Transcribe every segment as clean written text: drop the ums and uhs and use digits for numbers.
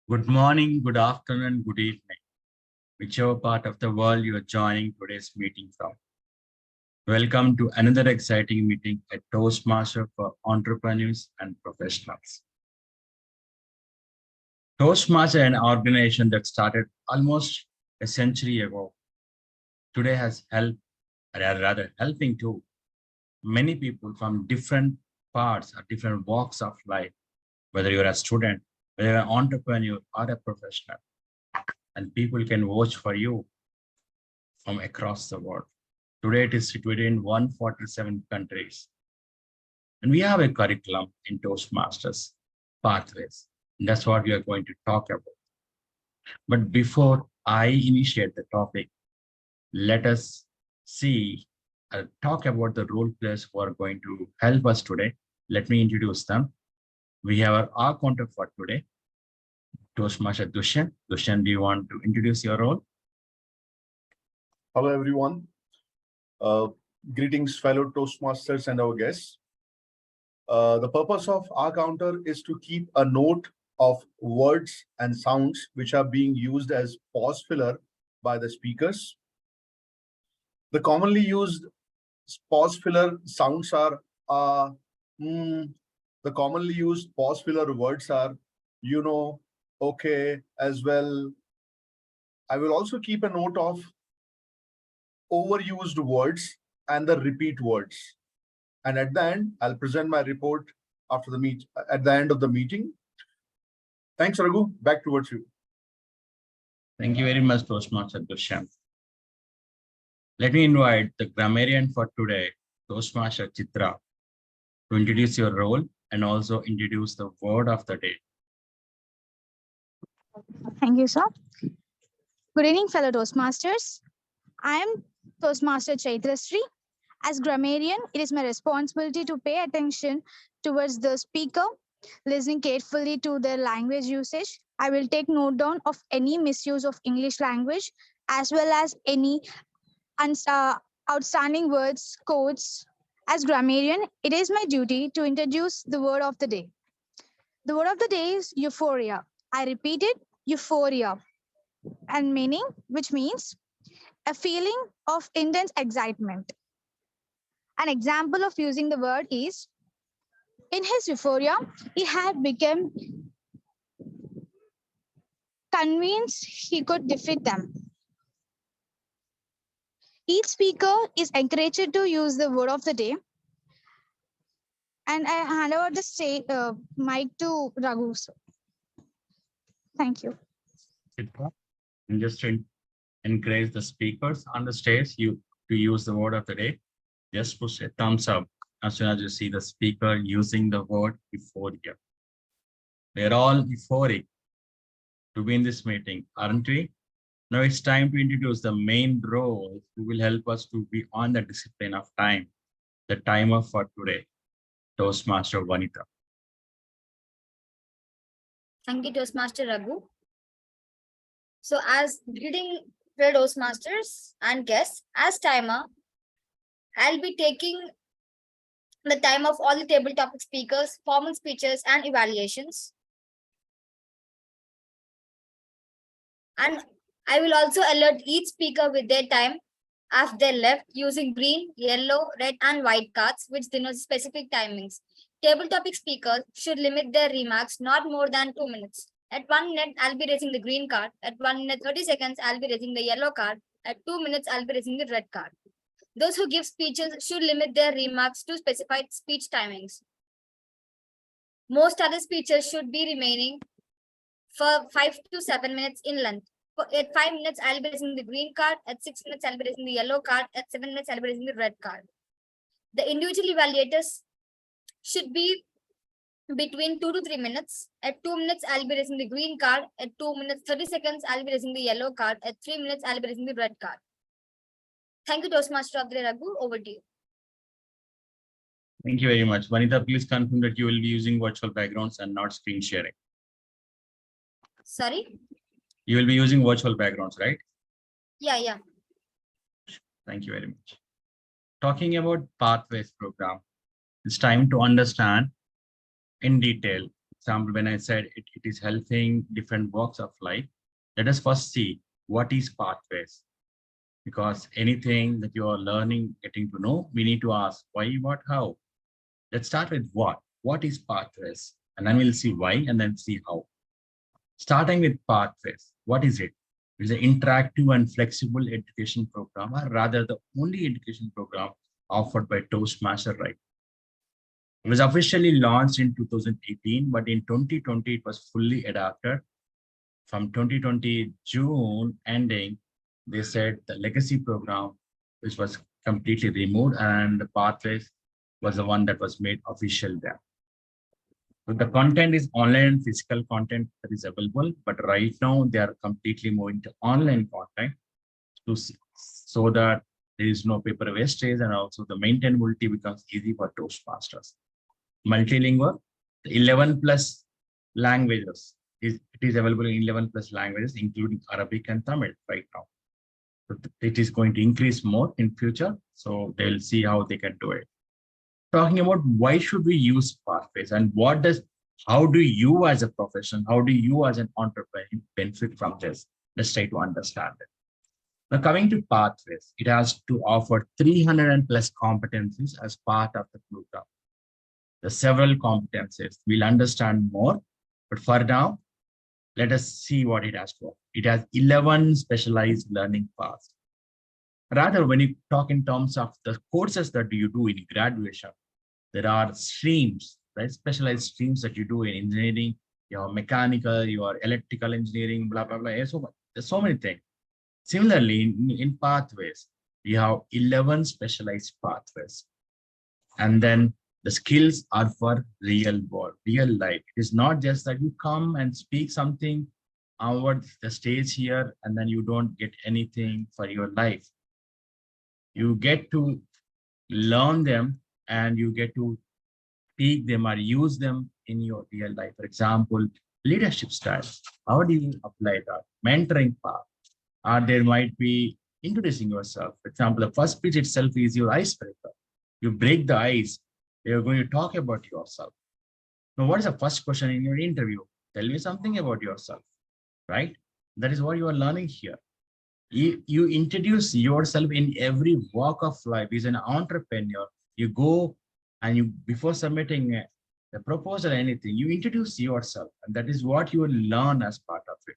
Good morning, good afternoon, good evening, whichever part of the world you are joining today's meeting from. Welcome to another exciting meeting at Toastmasters for entrepreneurs and professionals. Toastmasters, an organization that started almost a century ago, today has helped, or rather helping to many people from different parts or different walks of life, whether you're a student, whether you're an entrepreneur or a professional, and people can watch for you from across the world. Today it is situated in 147 countries. And we have a curriculum in Toastmasters, pathways. And that's what we are going to talk about. But before I initiate the topic, let us talk about the role players who are going to help us today. Let me introduce them. We have our contact for today, Toastmaster Dushan. Dushan, do you want to introduce your role? Hello, everyone. Greetings, fellow Toastmasters and our guests. The purpose of our counter is to keep a note of words and sounds which are being used as pause filler by the speakers. The commonly used pause filler sounds are the commonly used pause filler words are, okay, as well. I will also keep a note of overused words and the repeat words. And at the end, I'll present my report after the at the end of the meeting. Thanks, Raghu. Back towards you. Thank you very much, Toastmaster Dushan. Let me invite the grammarian for today, Toastmaster Chitra, to introduce your role and also introduce the word of the day. Thank you, sir. Good evening, fellow Toastmasters. I am Toastmaster Chaitrasri. As grammarian, it is my responsibility to pay attention towards the speaker, listening carefully to their language usage. I will take note down of any misuse of English language, as well as any outstanding words, quotes. As grammarian, it is my duty to introduce the word of the day. The word of the day is euphoria. I repeat it, euphoria, and meaning, which means a feeling of intense excitement. An example of using the word is, in his euphoria, he had become convinced he could defeat them. Each speaker is encouraged to use the word of the day. And I hand over the mic to Raghu. Thank you. And just to encourage the speakers on the stage to use the word of the day, just push a thumbs up as soon as you see the speaker using the word euphoria. We're all euphoric to be in this meeting, aren't we? Now it's time to introduce the main role who will help us to be on the discipline of time, the timer for today, Toastmaster Vanita. Thank you, Toastmaster Raghu. So as greeting fellow Toastmasters and guests, as timer, I'll be taking the time of all the table topic speakers, formal speeches, and evaluations. And I will also alert each speaker with their time after they left using green, yellow, red, and white cards, which denote specific timings. Table topic speakers should limit their remarks not more than 2 minutes. At 1 minute, I'll be raising the green card. At 1 minute, 30 seconds, I'll be raising the yellow card. At 2 minutes, I'll be raising the red card. Those who give speeches should limit their remarks to specified speech timings. Most other speeches should be remaining for 5 to 7 minutes in length. At 5 minutes, I'll be raising the green card. At 6 minutes, I'll be raising the yellow card. At 7 minutes, I'll be raising the red card. The individual evaluators should be between 2 to 3 minutes. At 2 minutes, I'll be raising the green card. At 2 minutes, 30 seconds, I'll be raising the yellow card. At 3 minutes, I'll be raising the red card. Thank you, Toastmaster of the Raghu. Over to you. Thank you very much. Vanita, please confirm that you will be using virtual backgrounds and not screen sharing. Sorry? You will be using virtual backgrounds, right? Yeah. Thank you very much. Talking about Pathways program, it's time to understand in detail example, when I said it is helping different walks of life, let us first see what is pathways. Because anything that you are learning, getting to know, we need to ask why, what, how. Let's start with what. What is pathways? And then we'll see why and then see how. Starting with pathways, what is it? It's an interactive and flexible education program, or rather the only education program offered by Toastmasters, right? It was officially launched in 2018, but in 2020, it was fully adapted. From 2020 June ending, they said the legacy program, which was completely removed, and the pathways was the one that was made official there. So the content is online and physical content that is available, but right now they are completely moving to online content so that there is no paper wastage, and also the maintainability becomes easy for Toastmasters. Multilingual, the 11 plus languages. It is available in 11 plus languages, including Arabic and Tamil right now. So it is going to increase more in future. So they'll see how they can do it. Talking about why should we use pathways and how do you as a profession, how do you as an entrepreneur benefit from this? Let's try to understand it. Now coming to pathways, it has to offer 300 plus competencies as part of the program. The several competencies we'll understand more, but for now, let us see what it has to offer. It has 11 specialized learning paths. Rather, when you talk in terms of the courses that you do in graduation, there are streams, right? Specialized streams that you do in engineering, your mechanical, your electrical engineering, blah, blah, blah. There's so many things. Similarly, in pathways, we have 11 specialized pathways. And then the skills are for real world, real life. It is not just that you come and speak something over the stage here and then you don't get anything for your life. You get to learn them and you get to speak them or use them in your real life. For example, leadership styles. How do you apply that? Mentoring part. Or there might be introducing yourself. For example, the first speech itself is your icebreaker. You break the ice. You're going to talk about yourself. Now, what is the first question in your interview? Tell me something about yourself, right? That is what you are learning here. You introduce yourself in every walk of life. As an entrepreneur, you go and you, before submitting the proposal or anything, you introduce yourself, and that is what you will learn as part of it.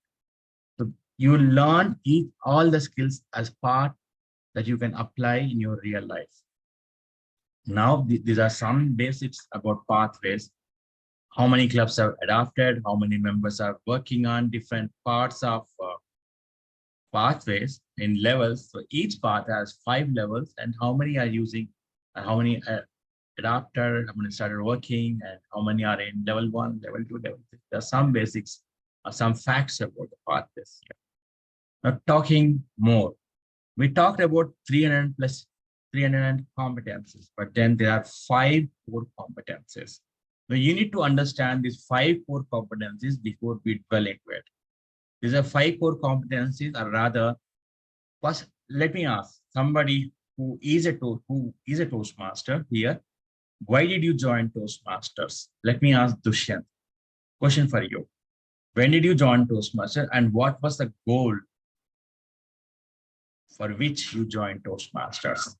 So you learn all the skills as part that you can apply in your real life. Now, these are some basics about pathways. How many clubs have adopted, how many members are working on different parts of pathways in levels. So each path has 5 levels, and how many are using, how many adapted, how many started working, and how many are in level 1, level 2, level 3. There are some basics, some facts about the pathways here. Now, talking more, we talked about 300 competencies, but then there are 5 core competencies. Now, you need to understand these 5 core competencies before we dwell into it. These are 5 core competencies, or rather, first, let me ask somebody who is a Toastmaster here. Why did you join Toastmasters? Let me ask Dushyant. Question for you. When did you join Toastmasters, and what was the goal for which you joined Toastmasters?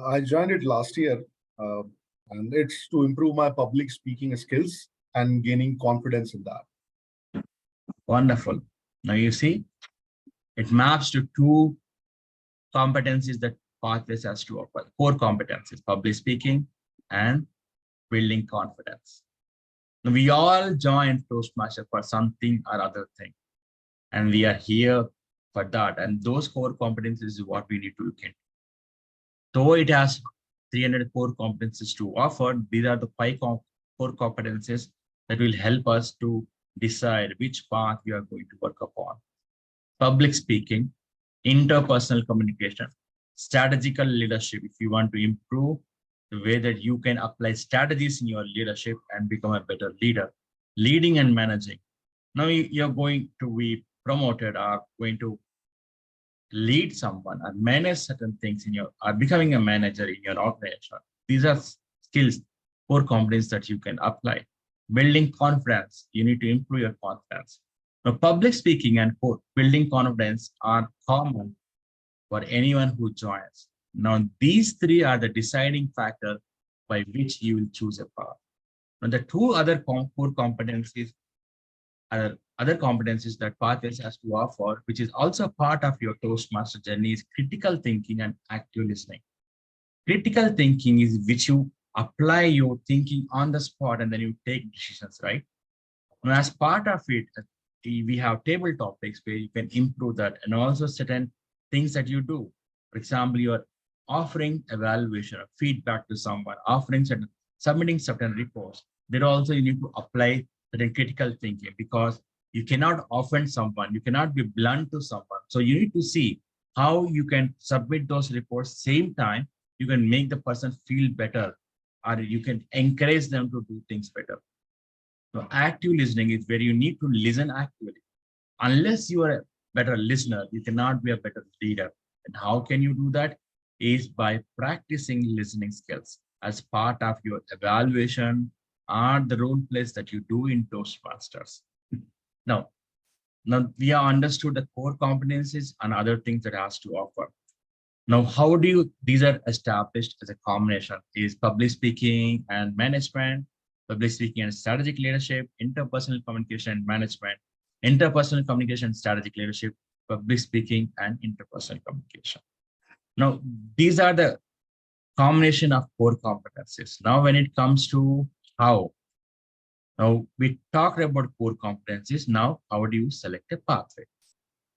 I joined it last year, and it's to improve my public speaking skills and gaining confidence in that. Wonderful. Now you see, it maps to 2 competencies that pathways has to offer. 4 competencies: public speaking and building confidence. Now, we all joined Toastmasters for something or other thing, and we are here for that. And those 4 competencies is what we need to look into. Though it has 304 competencies to offer, these are the 5 core competencies that will help us to decide which path we are going to work upon. Public speaking, interpersonal communication, strategical leadership. If you want to improve the way that you can apply strategies in your leadership and become a better leader, leading and managing. Now you're going to be promoted or going to lead someone or manage certain things in your, or becoming a manager in your organization. These are skills, core competencies that you can apply. building confidence. You need to improve your confidence. Now, public speaking and building confidence are common for anyone who joins. Now, these three are the deciding factor by which you will choose a path. Now, the two other core competencies are other competencies that Pathways has to offer, which is also part of your Toastmaster journey, is critical thinking and active listening. Critical thinking is which you apply your thinking on the spot and then you take decisions, right? Now, as part of it, we have table topics where you can improve that, and also certain things that you do. For example, you're offering evaluation or feedback to someone, submitting certain reports. There also you need to apply certain critical thinking, because you cannot offend someone, you cannot be blunt to someone. So you need to see how you can submit those reports. Same time, you can make the person feel better, or you can encourage them to do things better. So active listening is where you need to listen actively. Unless you are a better listener, you cannot be a better leader. And how can you do that? Is by practicing listening skills as part of your evaluation or the role plays that you do in Toastmasters. Now we have understood the core competencies and other things that has to offer. Now, how do you, these are established as a combination is public speaking and management, public speaking and strategic leadership, interpersonal communication and management, interpersonal communication, strategic leadership, public speaking and interpersonal communication. Now, these are the combination of core competencies. Now, when it comes to how, now we talked about core competencies. Now, how do you select a pathway?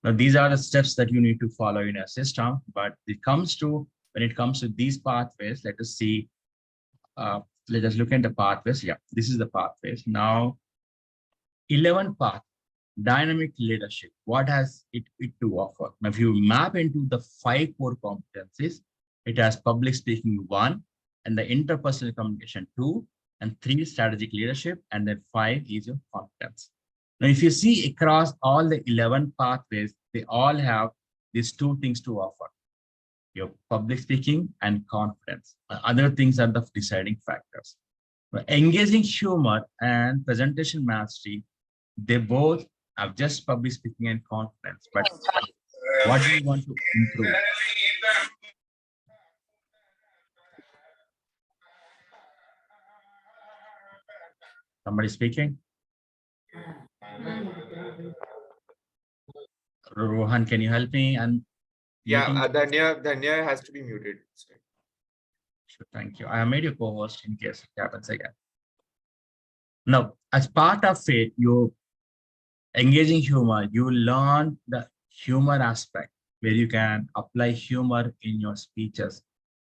Now, these are the steps that you need to follow in a system, but when it comes to these pathways, let us see, let us look at the pathways. Yeah, this is the pathways. Now, 11 path, dynamic leadership. What has it to offer? Now, if you map into the 5 core competencies, it has public speaking 1, and the interpersonal communication 2, and 3 strategic leadership, and then 5 is your competence. Now, if you see across all the 11 pathways, they all have these 2 things to offer: your public speaking and confidence. Other things are the deciding factors. Engaging humor and presentation mastery, they both have just public speaking and confidence. But what do you want to improve? Somebody speaking? Rohan, can you help me? And yeah, Dhanya has to be muted. Sure, thank you. I have made you co-host in case it happens again. Now, as part of it, you engaging humor, you learn the humor aspect where you can apply humor in your speeches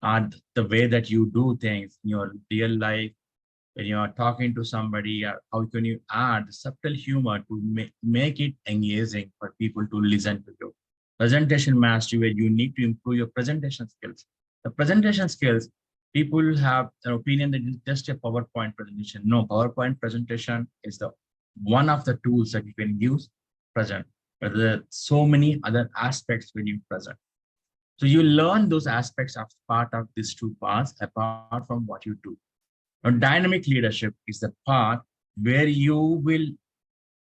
and the way that you do things in your real life. When you are talking to somebody, how can you add subtle humor to make it engaging for people to listen to you? Presentation mastery, where you need to improve your presentation skills. The presentation skills, people have an opinion that it's just a PowerPoint presentation. No, PowerPoint presentation is the one of the tools that you can use present. But there are so many other aspects when you present. So you learn those aspects as part of these 2 parts, apart from what you do. Now, dynamic leadership is the part where you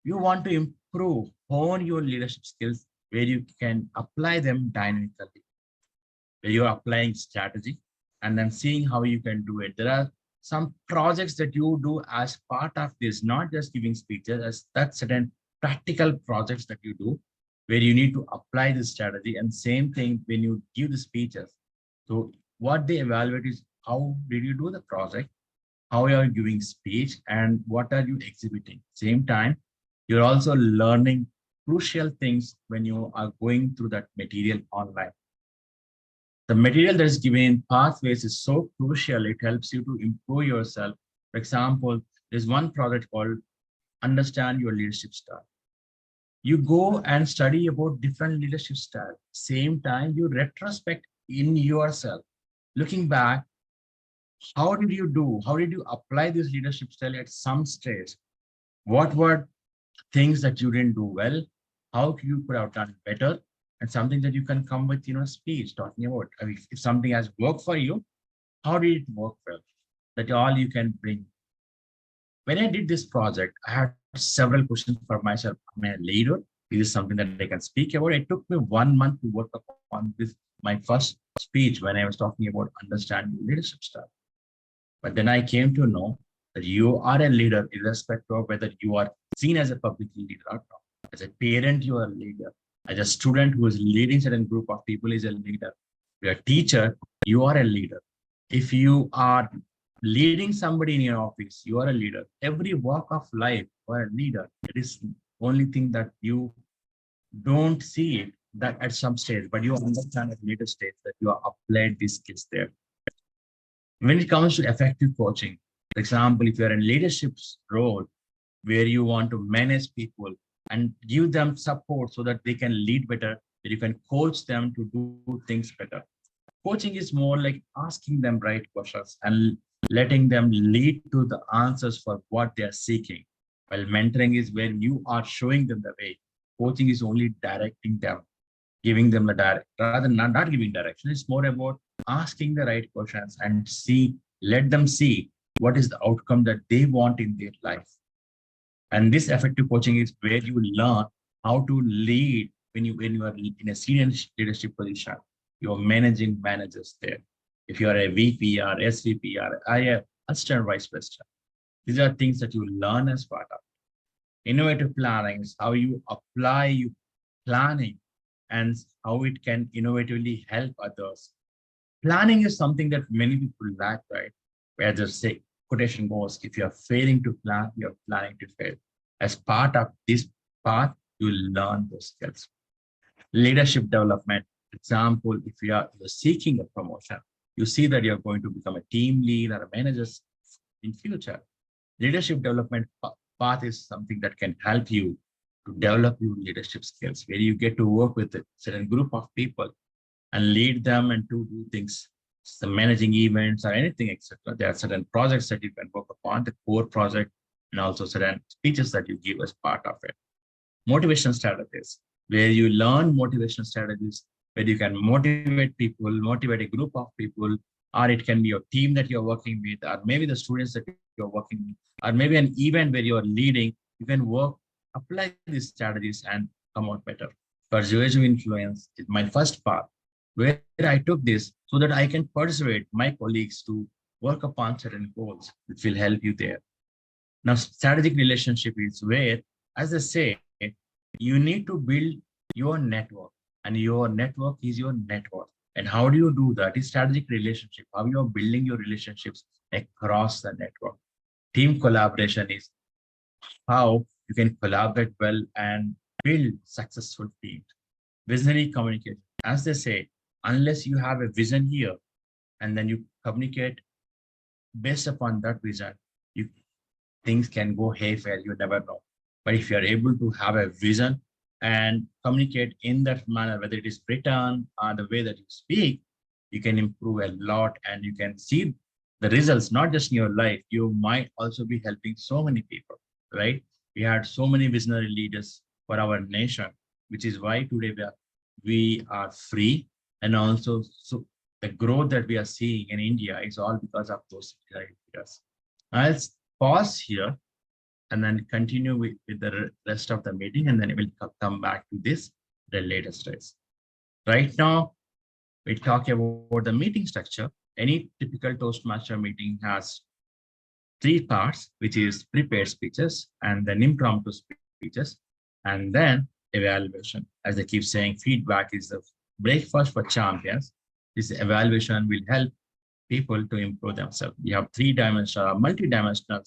want to improve, hone your leadership skills, where you can apply them dynamically, where you're applying strategy and then seeing how you can do it. There are some projects that you do as part of this, not just giving speeches, as that's certain practical projects that you do, where you need to apply this strategy. And same thing when you give the speeches. So what they evaluate is how did you do the project, how you are giving speech, and what are you exhibiting. Same time, you're also learning crucial things when you are going through that material online. The material that is given in pathways is so crucial. It helps you to improve yourself. For example, there's one project called Understand Your Leadership Style. You go and study about different leadership styles. Same time, you retrospect in yourself, looking back, how did you apply this leadership style at some stage? What were things that you didn't do well? How you could have done better? And something that you can come with, speech talking about. I mean, if something has worked for you, how did it work well? That all you can bring. When I did this project, I had several questions for myself. Am I a leader? Is this something that I can speak about? It took me 1 month to work upon this, my first speech when I was talking about understanding leadership stuff. But then I came to know that you are a leader, irrespective of whether you are seen as a public leader or not. As a parent, you are a leader. As a student who is leading certain group of people is a leader. If you're a teacher, you are a leader. If you are leading somebody in your office, you are a leader. Every walk of life, you are a leader. It is only thing that you don't see it that at some stage, but you understand at later stage that you are applied these skills there. When it comes to effective coaching, for example, if you're in leadership role where you want to manage people and give them support so that they can lead better, that you can coach them to do things better. Coaching is more like asking them right questions and letting them lead to the answers for what they are seeking. While mentoring is where you are showing them the way. Coaching is only directing them, giving them the direct, rather than not giving direction. It's more about asking the right questions and let them see what is the outcome that they want in their life. And this effective coaching is where you learn how to lead when you are in a senior leadership position. You're managing managers there. If you are a VP or SVP or a assistant vice president, these are things that you learn as part of. Innovative planning is how you apply you planning and how it can innovatively help others. Planning is something that many people lack, right? Where the say quotation goes, if you're failing to plan, you're planning to fail. As part of this path, you learn those skills. Leadership development. Example, if you're seeking a promotion, you see that you're going to become a team lead or a manager in future. Leadership development path is something that can help you to develop your leadership skills, where you get to work with a certain group of people and lead them and to do things, so managing events or anything, etc. There are certain projects that you can work upon, the core project, and also certain speeches that you give as part of it. Motivation strategies, where you learn motivation strategies, where you can motivate people, motivate a group of people, or it can be your team that you're working with, or maybe the students that you're working with, or maybe an event where you're leading. You can apply these strategies and come out better. Persuasive influence is my first part, where I took this so that I can persuade my colleagues to work upon certain goals, which will help you there. Now, strategic relationship is where, as I say, you need to build your network, and your network is your network. And how do you do that? Is strategic relationship, how you are building your relationships across the network. Team collaboration is how you can collaborate well and build successful teams. Visionary communication, as they say, unless you have a vision here and then you communicate based upon that vision, things can go haywire, you never know. But if you are able to have a vision and communicate in that manner, whether it is written or the way that you speak, you can improve a lot and you can see the results, not just in your life, you might also be helping so many people, right? We had so many visionary leaders for our nation, which is why today we are free. And also, so the growth that we are seeing in India is all because of those leaders. I'll pause here and then continue with the rest of the meeting, and then it will come back to this, the latest stage. Right now, we talk about the meeting structure. Any typical Toastmaster meeting has 3 parts, which is prepared speeches and then impromptu speeches, and then evaluation. As they keep saying, feedback is the breakfast for champions. This evaluation will help people to improve themselves. We have 3-dimensional, multi-dimensional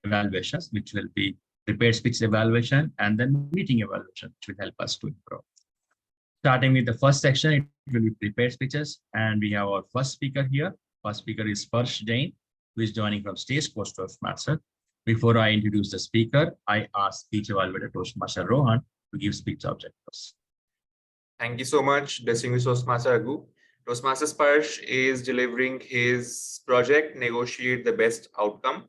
evaluations, which will be prepared speech evaluation and then meeting evaluation, which will help us to improve. Starting with the first section, it will be prepared speeches. And we have our first speaker here. First speaker is Sparsh Jain, who is joining from Stage Coach Toastmaster. Before I introduce the speaker, I ask speech evaluator Toastmaster Rohan to give speech objectives. Thank you so much, distinguished Toastmaster Raghu. Toastmaster Sparsh is delivering his project, Negotiate the Best Outcome.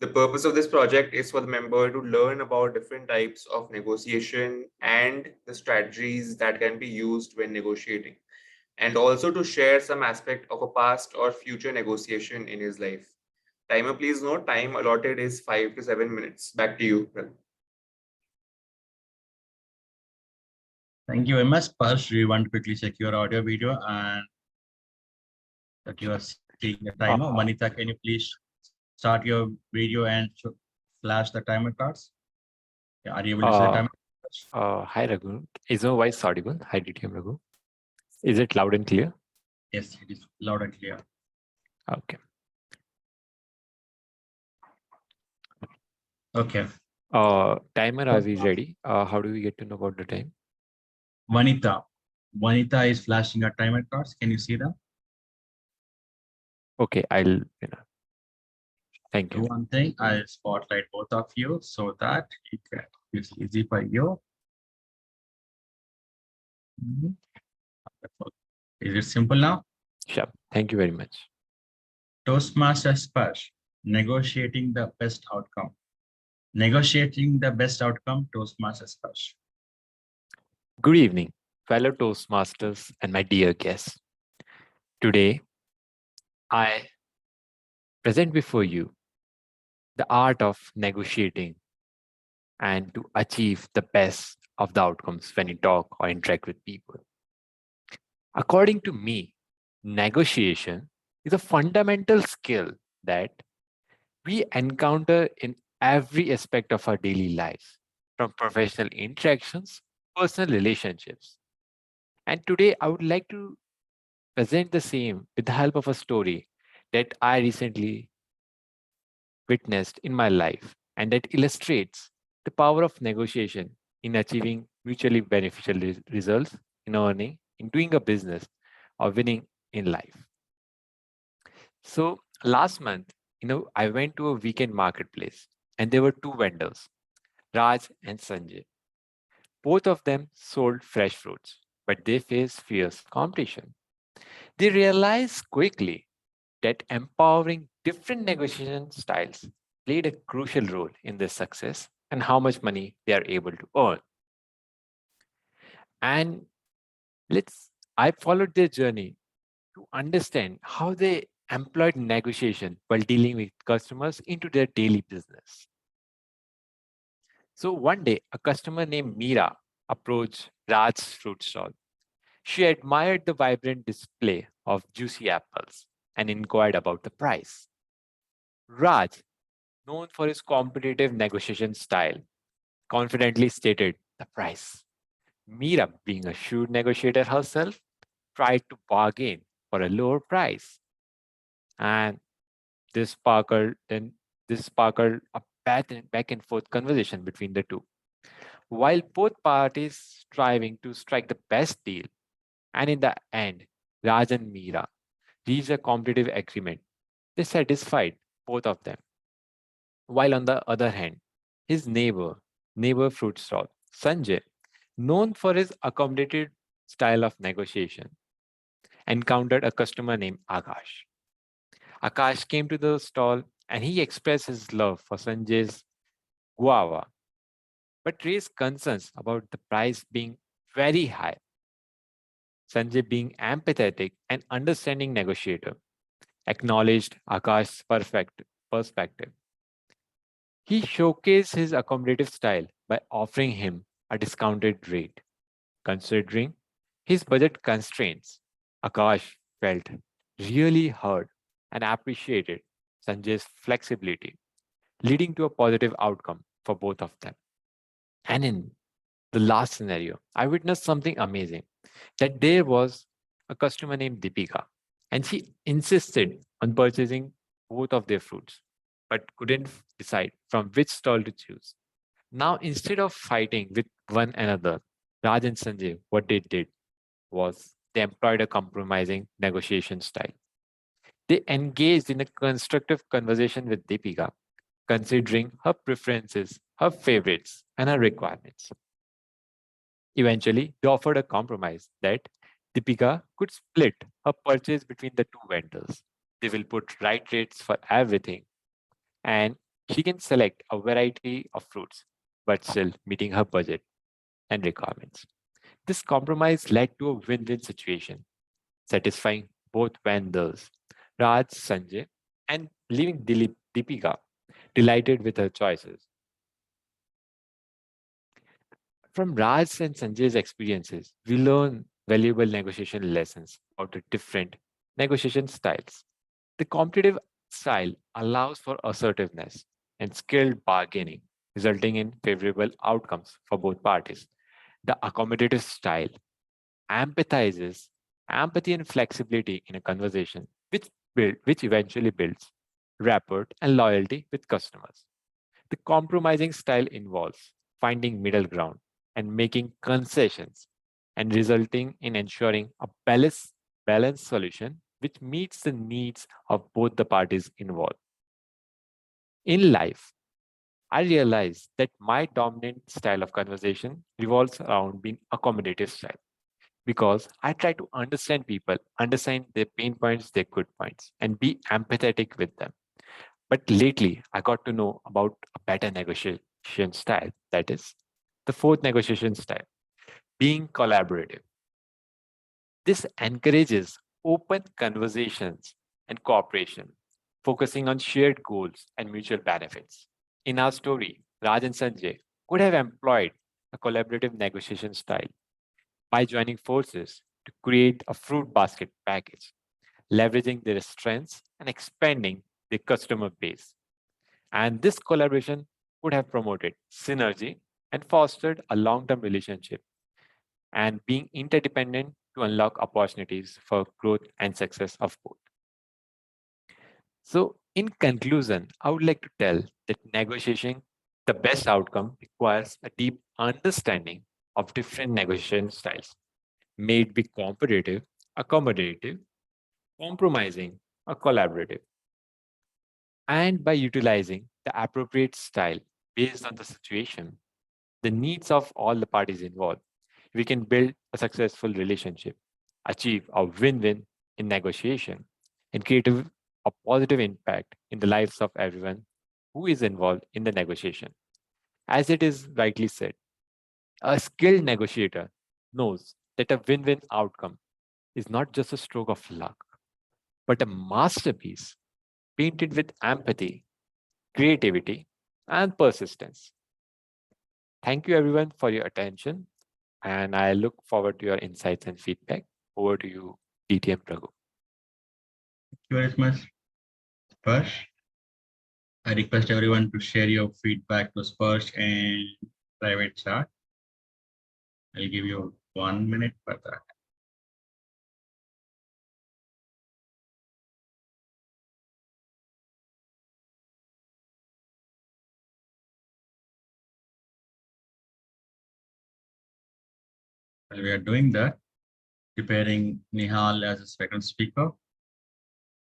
The purpose of this project is for the member to learn about different types of negotiation and the strategies that can be used when negotiating, and also to share some aspect of a past or future negotiation in his life. Timer, please note, time allotted is 5 to 7 minutes. Back to you, Raghu. Thank you very much. First, we want to quickly check your audio video and that you are seeing the timer. Vanita, can you please start your video and flash the timer cards? Yeah, are you able to see the timer? Hi Raghu. Is my voice audible? Hi DTM Raghu. Is it loud and clear? Yes, it is loud and clear. Okay. Okay. Timer, are we ready? How do we get to know about the time? Vanita is flashing her timer cards. Can you see them? Okay, I'll. Thank Do you. one thing, I'll spotlight both of you so that it's easy for you. Is it simple now? Sure. Thank you very much. Toastmasters Sparsh, negotiating the best outcome. Negotiating the best outcome, Toastmasters Sparsh. Good evening, fellow Toastmasters and my dear guests. Today, I present before you the art of negotiating and to achieve the best of the outcomes when you talk or interact with people. According to me, negotiation is a fundamental skill that we encounter in every aspect of our daily lives, from professional interactions, personal relationships. And today I would like to present the same with the help of a story that I recently witnessed in my life and that illustrates the power of negotiation in achieving mutually beneficial results in earning, in doing a business, or winning in life. So last month, I went to a weekend marketplace and there were two vendors, Raj and Sanjay. Both of them sold fresh fruits, but they faced fierce competition. They realized quickly that empowering different negotiation styles played a crucial role in their success and how much money they are able to earn. And I followed their journey to understand how they employed negotiation while dealing with customers into their daily business. So one day, a customer named Meera approached Raj's fruit stall. She admired the vibrant display of juicy apples and inquired about the price. Raj, known for his competitive negotiation style, confidently stated the price. Meera, being a shrewd negotiator herself, tried to bargain for a lower price. And this sparkled a back and forth conversation between the two. While both parties striving to strike the best deal, and in the end, Raj and Meera reached a competitive agreement. They satisfied both of them. While on the other hand, his neighbor fruit stall, Sanjay, known for his accommodated style of negotiation, encountered a customer named Akash. Akash came to the stall and he expressed his love for Sanjay's guava, but raised concerns about the price being very high. Sanjay, being empathetic and understanding negotiator, acknowledged Akash's perfect perspective. He showcased his accommodative style by offering him a discounted rate. Considering his budget constraints, Akash felt really heard and appreciated Sanjay's flexibility, leading to a positive outcome for both of them. And in the last scenario, I witnessed something amazing that there was a customer named Deepika, and she insisted on purchasing both of their fruits, but couldn't decide from which stall to choose. Now, instead of fighting with one another, Raj and Sanjay, what they did was they employed a compromising negotiation style. They engaged in a constructive conversation with Deepika, considering her preferences, her favorites, and her requirements. Eventually, they offered a compromise that Deepika could split her purchase between the two vendors. They will put right rates for everything, and she can select a variety of fruits, but still meeting her budget and requirements. This compromise led to a win-win situation, satisfying both vendors, Raj, Sanjay, and leaving Deepika delighted with her choices. From Raj and Sanjay's experiences, we learn valuable negotiation lessons about the different negotiation styles. The competitive style allows for assertiveness and skilled bargaining, resulting in favorable outcomes for both parties. The accommodative style empathizes empathy and flexibility in a conversation, which eventually builds rapport and loyalty with customers. The compromising style involves finding middle ground and making concessions and resulting in ensuring a balanced solution which meets the needs of both the parties involved. In life, I realized that my dominant style of conversation revolves around being accommodative style because I try to understand people, understand their pain points, their good points, and be empathetic with them. But lately, I got to know about a better negotiation style. That is the fourth negotiation style, being collaborative. This encourages open conversations and cooperation, focusing on shared goals and mutual benefits. In our story, Raj and Sanjay could have employed a collaborative negotiation style by joining forces to create a fruit basket package, leveraging their strengths and expanding their customer base. And this collaboration would have promoted synergy and fostered a long term relationship and being interdependent to unlock opportunities for growth and success of both. So, in conclusion, I would like to tell that negotiating the best outcome requires a deep understanding of different negotiation styles, may it be competitive, accommodative, compromising, or collaborative. And by utilizing the appropriate style based on the situation, the needs of all the parties involved, we can build a successful relationship, achieve a win-win in negotiation, and create a positive impact in the lives of everyone who is involved in the negotiation. As it is rightly said, a skilled negotiator knows that a win-win outcome is not just a stroke of luck, but a masterpiece painted with empathy, creativity, and persistence. Thank you, everyone, for your attention, and I look forward to your insights and feedback. Over to you, DTM Raghu. Thank you very much, Sparsh. I request everyone to share your feedback to Sparsh and private chat. I'll give you 1 minute for that. While we are doing that, preparing Nihal as a second speaker.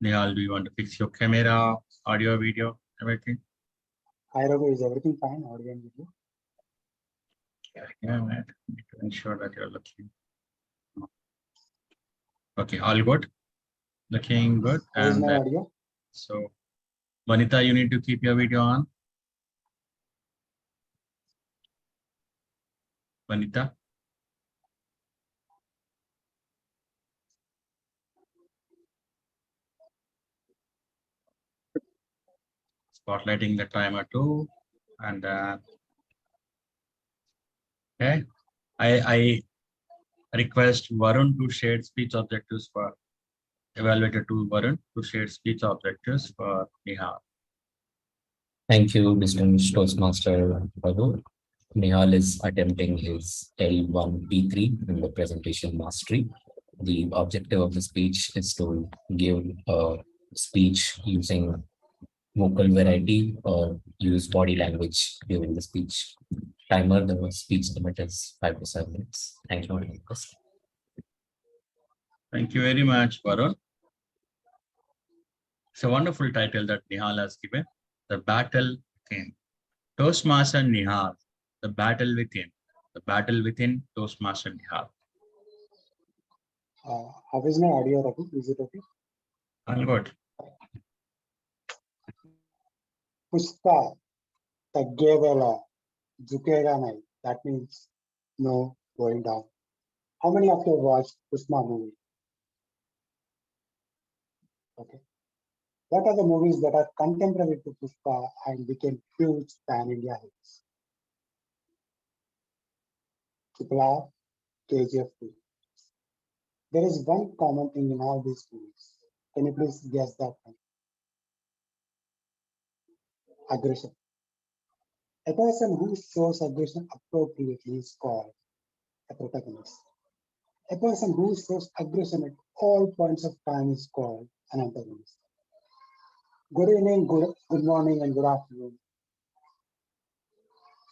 Nihal, do you want to fix your camera, audio, video, everything? Hi, Raghu, is everything fine? Audio and video? Yeah, man. Need to ensure that you're looking. Okay, all good. Looking good. How is And my audio? so, Vanita, you need to keep your video on. Vanita. Spotlighting the timer too. And okay, I request Varun to share speech objectives for evaluator to Varun to share speech objectives for Nihal. Thank you, distinguished Toastmaster Raghu. Nihal is attempting his L1P3 in the presentation mastery. The objective of the speech is to give a speech using vocal variety or use body language during the speech. Timer, the speech limit is 5 to 7 minutes. Thank you. Thank you very much, Varun. It's a wonderful title that Nihal has given, The Battle Within. Toastmaster Nihal, The Battle Within. The Battle Within, Toastmaster Nihal. How is my audio, Raghu? Is it okay? All good. Pushpa, Taggevela, Zukega Nai. That means no going down. How many of you watched Pushpa movie? Okay. What are the movies that are contemporary to Pushpa and became huge pan-India hits? Triple R, KGF 2. There is one common thing in all these movies. Can you please guess that one? Aggression. A person who shows aggression appropriately is called a protagonist. A person who shows aggression at all points of time is called an antagonist. Good evening, good morning, and good afternoon,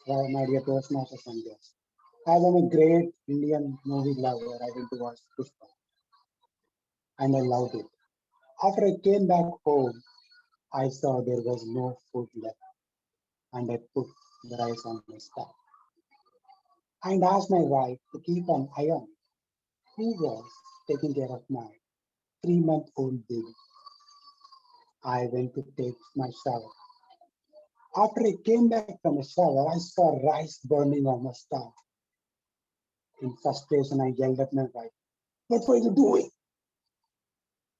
my dear Toastmasters and guests. As I'm a great Indian movie lover, I went to watch Pushpa, and I loved it. After I came back home, I saw there was no food left, and I put the rice on my stove and asked my wife to keep an eye on it, who was taking care of my 3-month-old baby. I went to take my shower. After I came back from the shower, I saw rice burning on my stove. In frustration, I yelled at my wife, "What were you doing?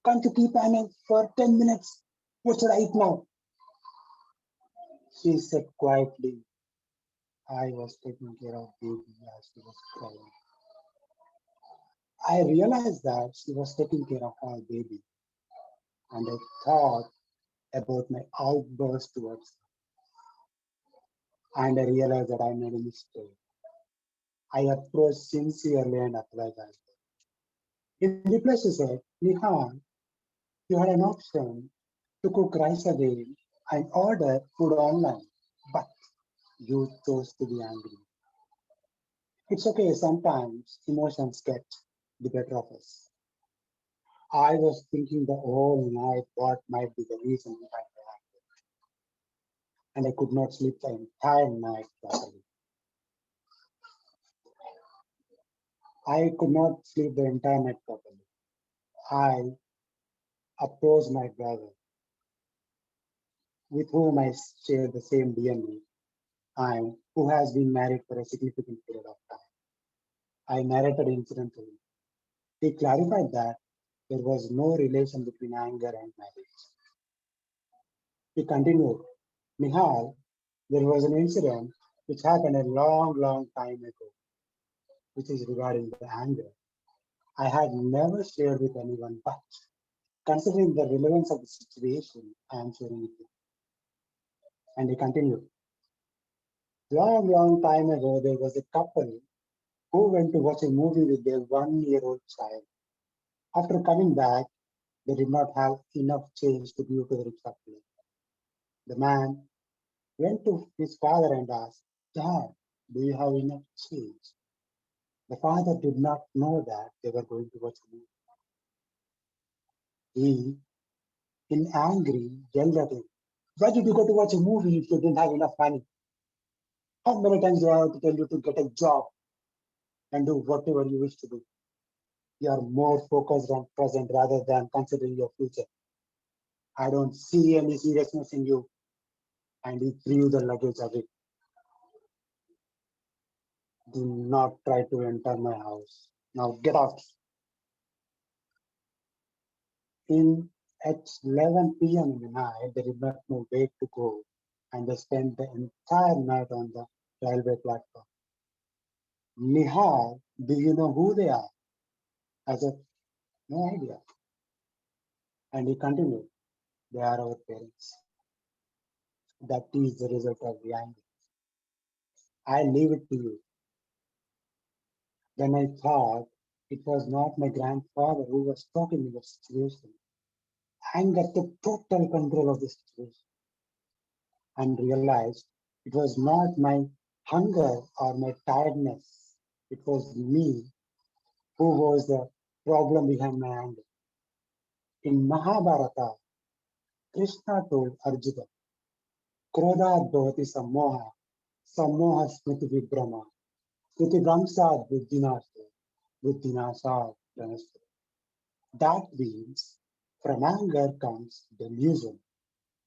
Can't you keep an eye for 10 minutes? What should I eat now?" She said quietly, "I was taking care of baby as she was crying." I realized that she was taking care of our baby, and I thought about my outburst towards her. And I realized that I made a mistake. I approached sincerely and apologized. In reply, she said, "Nihan, you had an option to cook rice again and order food online, but you chose to be angry." It's okay, sometimes emotions get the better of us. I was thinking the whole night what might be the reason behind my anger, and I could not sleep the entire night properly. I could not sleep the entire night properly. I opposed my brother, with whom I share the same DNA, and who has been married for a significant period of time. I narrated the incident to him. He clarified that there was no relation between anger and marriage. He continued, "Nihal, there was an incident which happened a long time ago, which is regarding the anger. I had never shared with anyone, but considering the relevance of the situation, I am sharing it with you." And he continued, long time ago, there was a couple who went to watch a movie with their 1-year-old child. After coming back, they did not have enough change to give to the rickshaw place. The man went to his father and asked, "Dad, do you have enough change?" The father did not know that they were going to watch a movie. He, in angry, yelled at him, "Why did you go to watch a movie if you didn't have enough money? How many times do I have to tell you to get a job and do whatever you wish to do? You are more focused on present rather than considering your future. I don't see any seriousness in you." And he threw the luggage away. "Do not try to enter my house. Now get out." At 11 p.m. in the night, they did not know where to go, and they spent the entire night on the railway platform. "Nihal, do you know who they are?" I said, "No idea." And he continued, "They are our parents. That is the result of the anger. I leave it to you." Then I thought it was not my grandfather who was talking in the situation. Anger took total control of the situation, and realized it was not my hunger or my tiredness. It was me who was the problem behind my anger. In Mahabharata, Krishna told Arjuna, "Krodhat bhavati sammoha, sammoha smriti vibrama, smriti vramsad buddhinasa, buddhinasa pranasta." That means from anger comes delusion.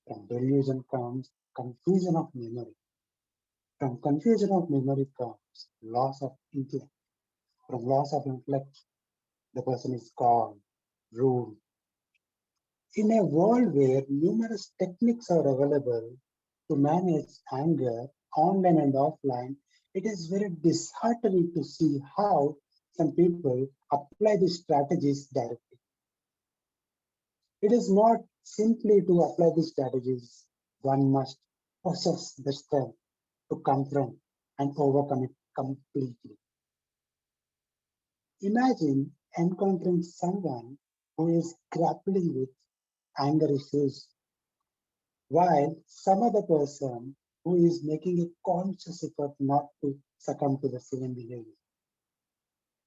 From delusion comes confusion of memory. From confusion of memory comes loss of intellect. From loss of intellect, the person is gone, ruined. In a world where numerous techniques are available to manage anger online and offline, it is very disheartening to see how some people apply these strategies directly. It is not simply to apply these strategies, one must possess the strength to confront and overcome it completely. Imagine encountering someone who is grappling with anger issues, while some other person who is making a conscious effort not to succumb to the same behavior.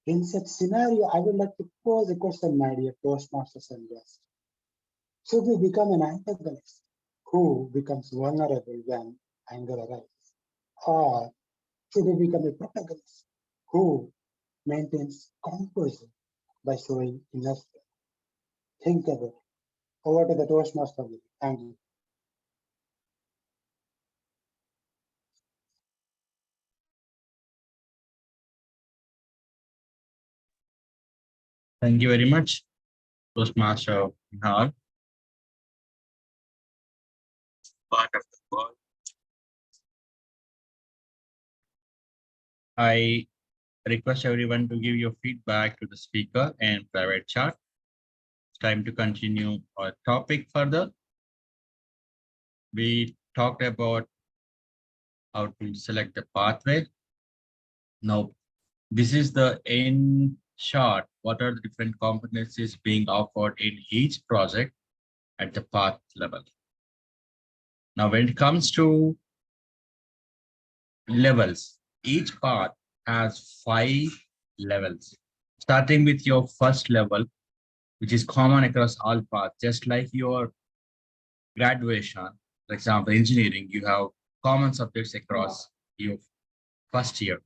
In such scenario, I would like to pose a question, my dear Toastmasters and guests. Should we become an antagonist who becomes vulnerable when anger arises? Or should we become a protagonist who maintains composure by showing inner strength? Think about it. Over to the Toastmaster. Thank you. Thank you very much, Toastmaster Nihal. Part of the call. I request everyone to give your feedback to the speaker and private chat. It's time to continue our topic further. We talked about how to select the pathway. Now, this is the in short, what are the different competencies being offered in each project at the path level. Now, when it comes to levels, each path has 5 levels, starting with your first level, which is common across all paths, just like your graduation. For example, engineering, you have common subjects across your first year,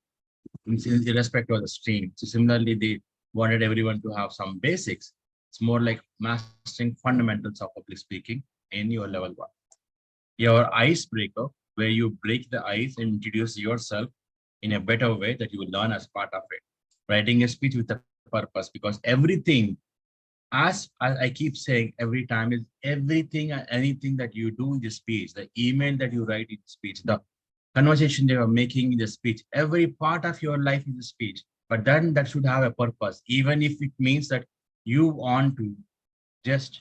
irrespective of the stream. So similarly, they wanted everyone to have some basics. It's more like mastering fundamentals of public speaking in your level 1. Your icebreaker, where you break the ice and introduce yourself in a better way that you will learn as part of it. Writing a speech with a purpose, because everything, as I keep saying every time, is everything and anything that you do in the speech, the email that you write in the speech, the conversation they are making in the speech, every part of your life is a speech. But then that should have a purpose, even if it means that you want to just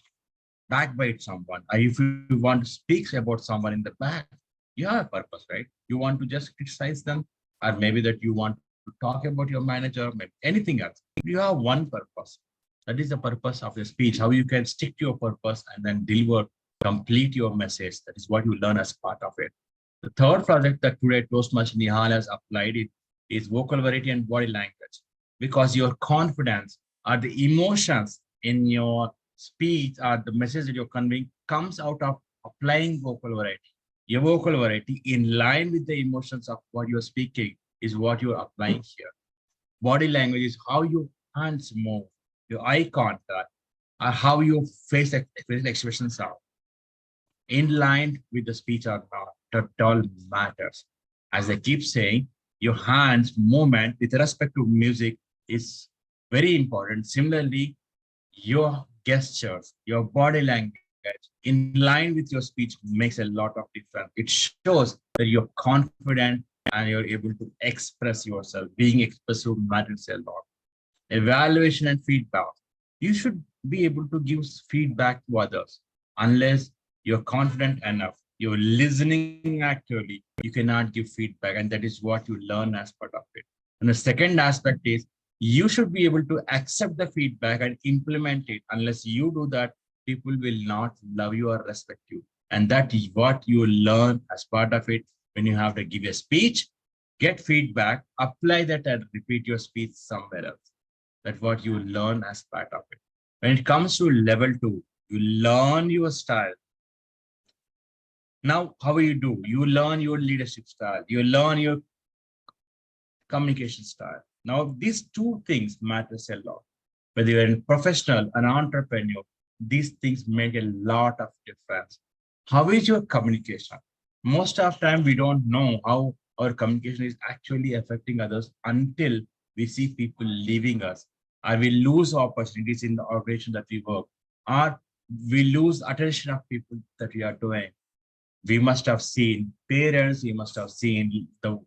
backbite someone, or if you want to speak about someone in the back, you have a purpose, right? You want to just criticize them, or maybe that you want to talk about your manager, maybe anything else. You have one purpose. That is the purpose of your speech, how you can stick to your purpose and then deliver, complete your message. That is what you learn as part of it. The third project that today Toastmaster Nihal has applied it is vocal variety and body language, because your confidence or the emotions in your speech or the message that you're conveying comes out of applying vocal variety. Your vocal variety in line with the emotions of what you're speaking is what you're applying here. Body language is how your hands move, your eye contact, or how your facial expressions are in line with the speech or not. That all matters. As I keep saying, your hands movement with respect to music is very important. Similarly, your gestures, your body language in line with your speech makes a lot of difference. It shows that you're confident and you're able to express yourself. Being expressive matters a lot. Evaluation and feedback. You should be able to give feedback to others. Unless you're confident enough, you're listening actively, you cannot give feedback. And that is what you learn as part of it. And the second aspect is you should be able to accept the feedback and implement it. Unless you do that, people will not love you or respect you. And that is what you learn as part of it. When you have to give a speech, get feedback, apply that and repeat your speech somewhere else. That's what you learn as part of it. When it comes to level 2, you learn your style. Now, how you do? You learn your leadership style. You learn your communication style. Now, these two things matters a lot. Whether you're a professional, an entrepreneur, these things make a lot of difference. How is your communication? Most of the time, we don't know how our communication is actually affecting others until we see people leaving us, or we lose opportunities in the organization that we work, or we lose attention of people that we are doing. We must have seen parents, we must have seen the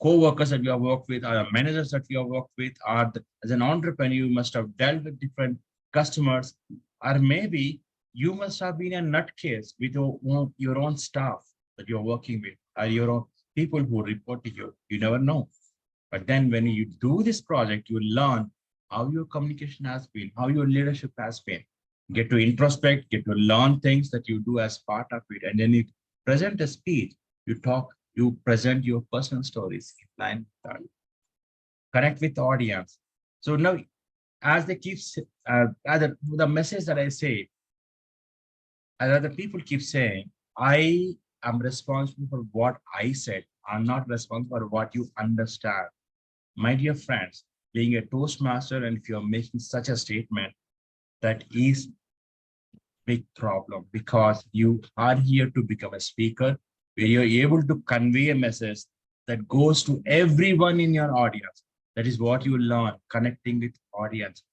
co-workers that we have worked with, or the managers that we have worked with, or as an entrepreneur, you must have dealt with different customers, or maybe you must have been a nutcase with your own staff that you're working with, or your own people who report to you. You never know. But then when you do this project, you learn how your communication has been, how your leadership has been. Get to introspect, get to learn things that you do as part of it. And then you present a speech, you talk, you present your personal stories, line, connect with the audience. So now, as they keep, the message that I say, as other people keep saying, I am responsible for what I said. I'm not responsible for what you understand. My dear friends, being a Toastmaster, and if you're making such a statement, that is big problem, because you are here to become a speaker where you're able to convey a message that goes to everyone in your audience. That is what you learn, connecting with audience.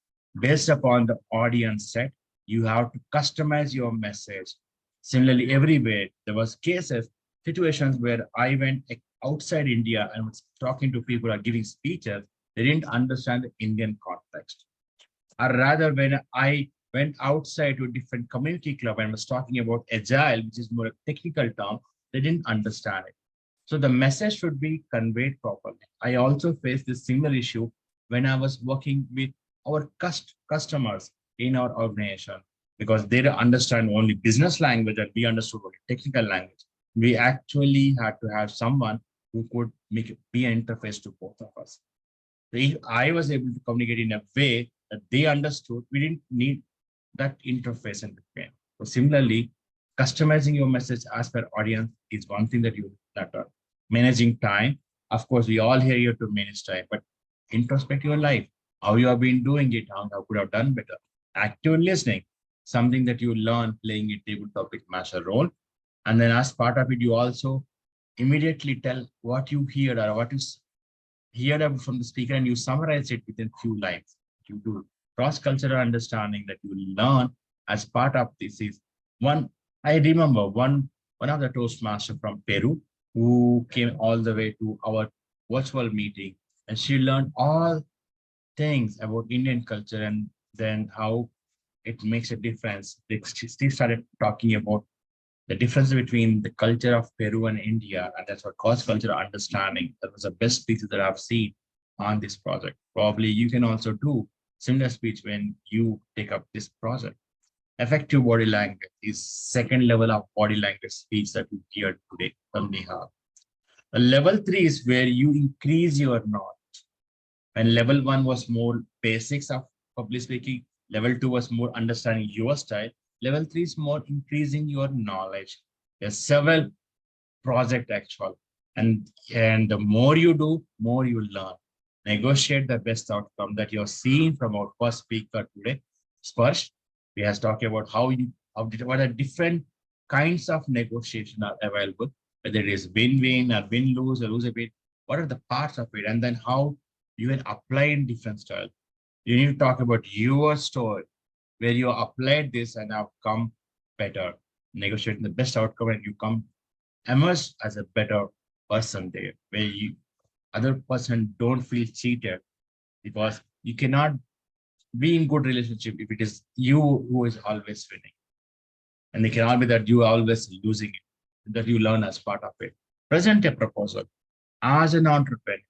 Based upon the audience set, you have to customize your message. Similarly, everywhere, there was cases, situations where I went outside India and was talking to people or giving speeches, they didn't understand the Indian context. Or rather, when I went outside to a different community club and was talking about agile, which is more a technical term, they didn't understand it. So the message should be conveyed properly. I also faced this similar issue when I was working with our customers in our organization, because they don't understand only business language and we understood only technical language. We actually had to have someone who could be an interface to both of us. If I was able to communicate in a way that they understood, we didn't need that interface in between. So similarly, customizing your message as per audience is one thing that you matter. Managing time, of course, we all here to manage time, but introspect your life, how you have been doing it, how could have done better. Active listening, something that you learn playing a table topic master role. And then as part of it, you also immediately tell what you hear or what you hear from the speaker, and you summarize it within few lines. You do cross-cultural understanding that you learn as part of this is one. I remember one of the Toastmasters from Peru who came all the way to our virtual meeting, and she learned all things about Indian culture and then how it makes a difference. She started talking about the difference between the culture of Peru and India, and that's what cross-cultural understanding. That was the best pieces that I've seen on this project. Probably you can also do similar speech when you take up this project. Effective body language is second level of body language speech that we heard today from Nihal. Level 3 is where you increase your knowledge. And level 1 was more basics of public speaking. Level 2 was more understanding your style. Level 3 is more increasing your knowledge. There's several projects actually. And the more you do, more you learn. Negotiate the best outcome that you're seeing from our first speaker today, Sparsh. We have talked about what are different kinds of negotiation are available, whether it is win-win or win-lose or lose-a-bit. What are the parts of it? And then how you can apply in different styles. You need to talk about your story, where you applied this and have come better, negotiating the best outcome, and you come emerge as a better person there, where you other person don't feel cheated, because you cannot be in good relationship if it is you who is always winning, and it cannot be that you are always losing it, that you learn as part of it. Present a proposal. As an entrepreneur,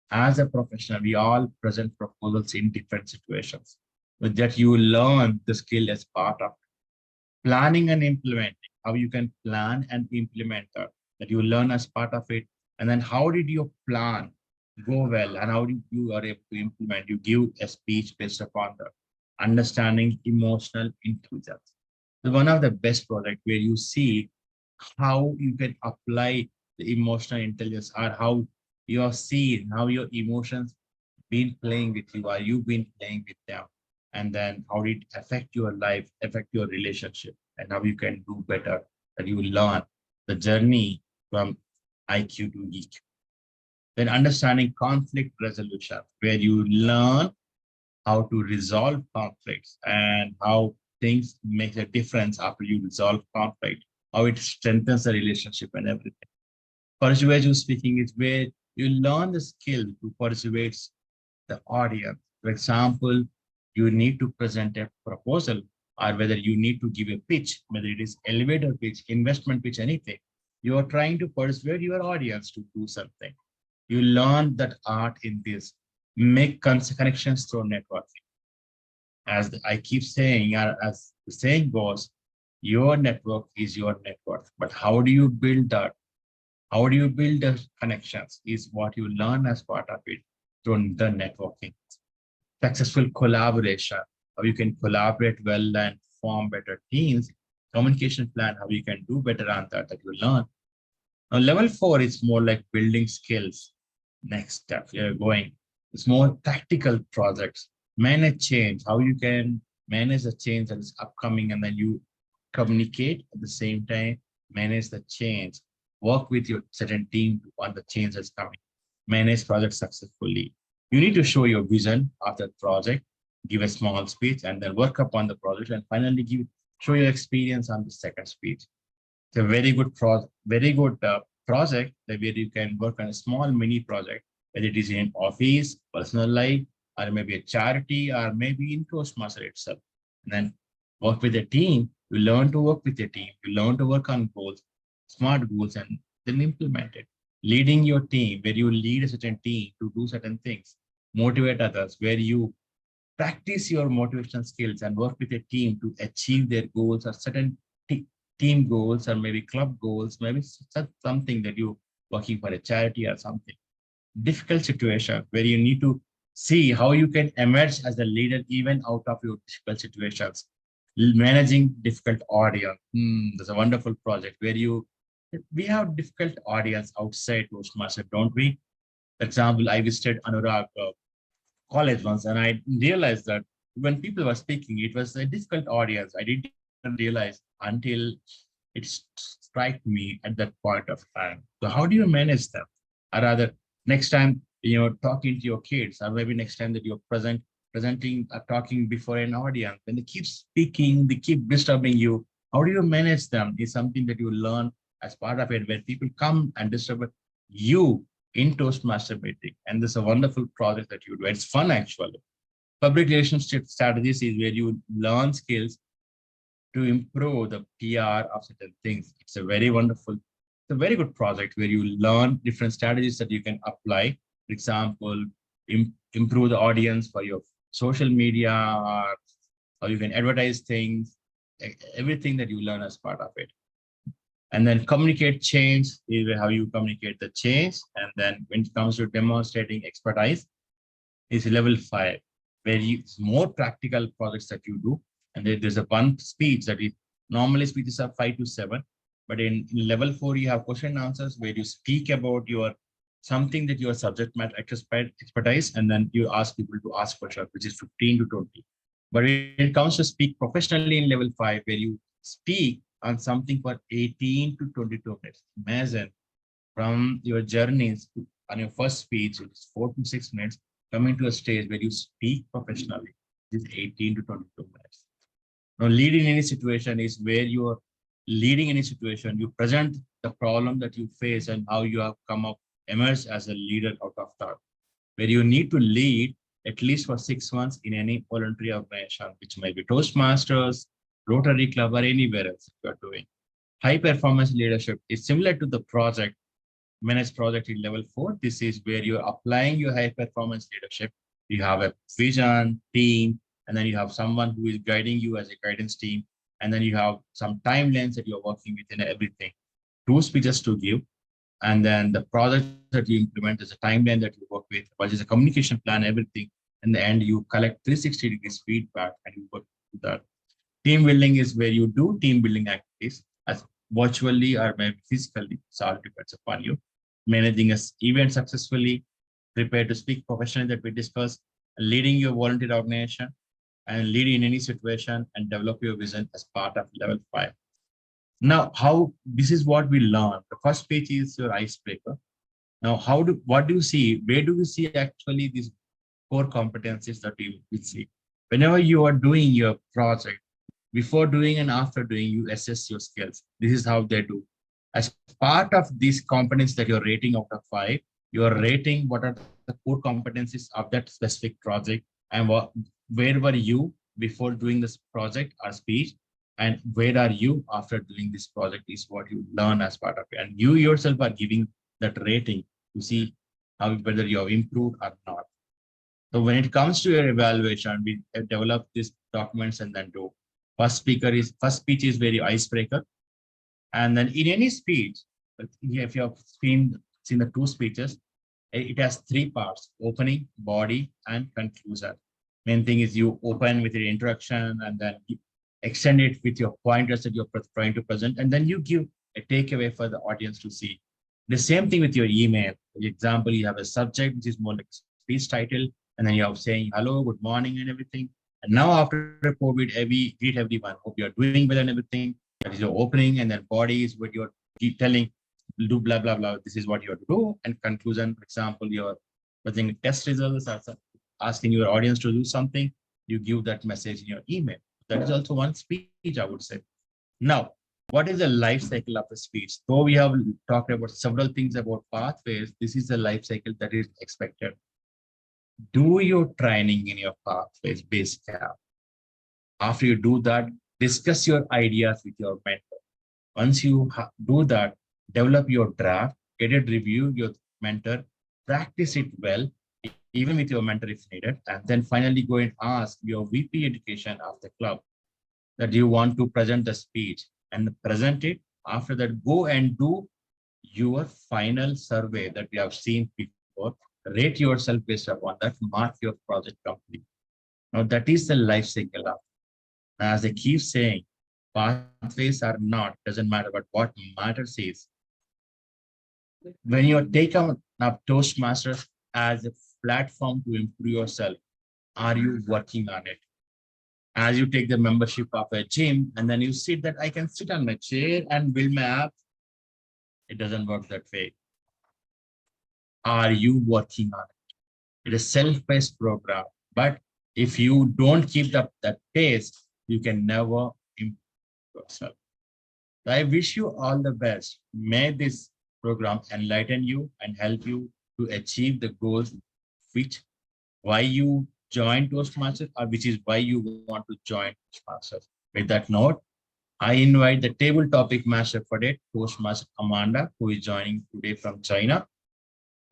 as a professional, we all present proposals in different situations. With that, you learn the skill as part of it. Planning and implementing, how you can plan and implement that you learn as part of it. And then how did your plan go well, and how did you are able to implement? You give a speech based upon the understanding emotional intelligence. So one of the best projects where you see how you can apply the emotional intelligence, or how you are seeing how your emotions been playing with you, or you've been playing with them, and then how it affect your life, affect your relationship, and how you can do better, that you learn the journey from IQ to EQ. Then understanding conflict resolution, where you learn how to resolve conflicts and how things make a difference after you resolve conflict, how it strengthens the relationship and everything. Persuasion speaking is where you learn the skill to persuade the audience. For example, you need to present a proposal, or whether you need to give a pitch, whether it is elevator pitch, investment pitch, anything. You are trying to persuade your audience to do something. You learn that art in this. Make connections through networking. I keep saying, as the saying goes, your network is your network. But how do you build that? How do you build the connections is what you learn as part of it through the networking. Successful collaboration, how you can collaborate well and form better teams. Communication plan, how you can do better on that you learn. Now, level 4 is more like building skills. Next step, you're going. It's more tactical projects. Manage change, how you can manage the change that is upcoming, and then you communicate at the same time, manage the change, work with your certain team on the change that's coming, manage projects successfully. You need to show your vision of that project, give a small speech, and then work upon the project, and finally show your experience on the second speech. It's a very good project that where you can work on a small mini project, whether it is in office, personal life, or maybe a charity, or maybe in Toastmaster itself. And then work with a team. You learn to work with a team. You learn to work on goals, smart goals, and then implement it. Leading your team, where you lead a certain team to do certain things, motivate others, where you practice your motivation skills and work with a team to achieve their goals or certain team goals, or maybe club goals, maybe something that you working for a charity or something. Difficult situation where you need to see how you can emerge as a leader even out of your difficult situations. Managing difficult audience. There's a wonderful project where we have difficult audience outside Toastmaster, don't we? For example, I visited Anurag college once, and I realized that when people were speaking, it was a difficult audience. I didn't realize until it struck me at that point of time. So how do you manage them? Or rather, next time talking to your kids, or maybe next time that you're presenting or talking before an audience, when they keep speaking, they keep disturbing you, how do you manage them is something that you learn as part of it, where people come and disturb you in Toastmaster meeting. And this is a wonderful project that you do. It's fun actually. Public relationship strategies is where you learn skills to improve the PR of certain things. It's a very good project where you learn different strategies that you can apply. For example, improve the audience for your social media, or how you can advertise things, everything that you learn as part of it. And then communicate change is how you communicate the change. And then when it comes to demonstrating expertise is level 5, where it's more practical projects that you do. And there's a one speech that normally speeches are 5 to 7, but in level 4, you have question and answers where you speak about something that your subject matter expertise, and then you ask people to ask questions, which is 15 to 20. But when it comes to speak professionally in level 5, where you speak on something for 18 to 22 minutes. Imagine from your journeys on your first speech, it's 4 to 6 minutes, coming to a stage where you speak professionally, is 18 to 22 minutes. Now, leading any situation is where you are leading any situation, you present the problem that you face and how you have emerged as a leader out of that, where you need to lead at least for 6 months in any voluntary organization, which might be Toastmasters, Rotary Club, or anywhere else you are doing. High performance leadership is similar to the managed project in level 4. This is where you're applying your high performance leadership. You have a vision, team, and then you have someone who is guiding you as a guidance team. And then you have some timelines that you're working within everything. 2 speeches to give. And then the project that you implement is a timeline that you work with, which is a communication plan, everything. In the end, you collect 360 degrees feedback and you work with that. Team building is where you do team building activities as virtually or maybe physically. So it all depends upon you. Managing an event successfully, prepare to speak professionally that we discussed, leading your volunteer organization, and leading in any situation, and develop your vision as part of level 5. Now, this is what we learned. The first page is your icebreaker. Now, what do you see? Where do we see actually these core competencies that we see? Whenever you are doing your project, Before doing and after doing, you assess your skills. This is how they do. As part of these components that you're rating out of 5, you're rating what are the core competencies of that specific project and where were you before doing this project or speech, and where are you after doing this project is what you learn as part of it. And you yourself are giving that rating to see how whether you have improved or not. So when it comes to your evaluation, we develop these documents and then do. First speech is very icebreaker. And then in any speech, if you have seen the 2 speeches, it has 3 parts: opening, body, and conclusion. Main thing is you open with your introduction and then you extend it with your pointers that you're trying to present, and then you give a takeaway for the audience to see. The same thing with your email. For example, you have a subject which is more like speech title, and then you are saying hello, good morning, and everything. And now after COVID, we greet everyone. Hope you're doing well and everything. That is your opening, and then body is what you're telling, do blah blah blah. This is what you have to do. And conclusion, for example, you're presenting test results, or asking your audience to do something. You give that message in your email. That is also one speech, I would say. Now, what is the life cycle of a speech? So we have talked about several things about pathways. This is the life cycle that is expected. Do your training in your pathways base camp. After you do that, discuss your ideas with your mentor. Once you do that, develop your draft, get it review your mentor, practice it well, even with your mentor if needed, and then finally go and ask your VP education of the club that you want to present the speech and present it. After that, go and do your final survey that we have seen before. Rate yourself based upon that, mark your project complete. Now that is the life cycle of. As I keep saying, pathways are not, doesn't matter, but what matters is when you take up Toastmasters as a platform to improve yourself, are you working on it? As you take the membership of a gym and then you see that I can sit on my chair and build my app, it doesn't work that way. Are you working on it? It is a self-paced program, but if you don't keep up that pace, you can never improve yourself. I wish you all the best. May this program enlighten you and help you to achieve the goals which why you join Toastmasters, or which is why you want to join Toastmasters. With that note, I invite the table topic master for it, Toastmaster Amanda, who is joining today from China,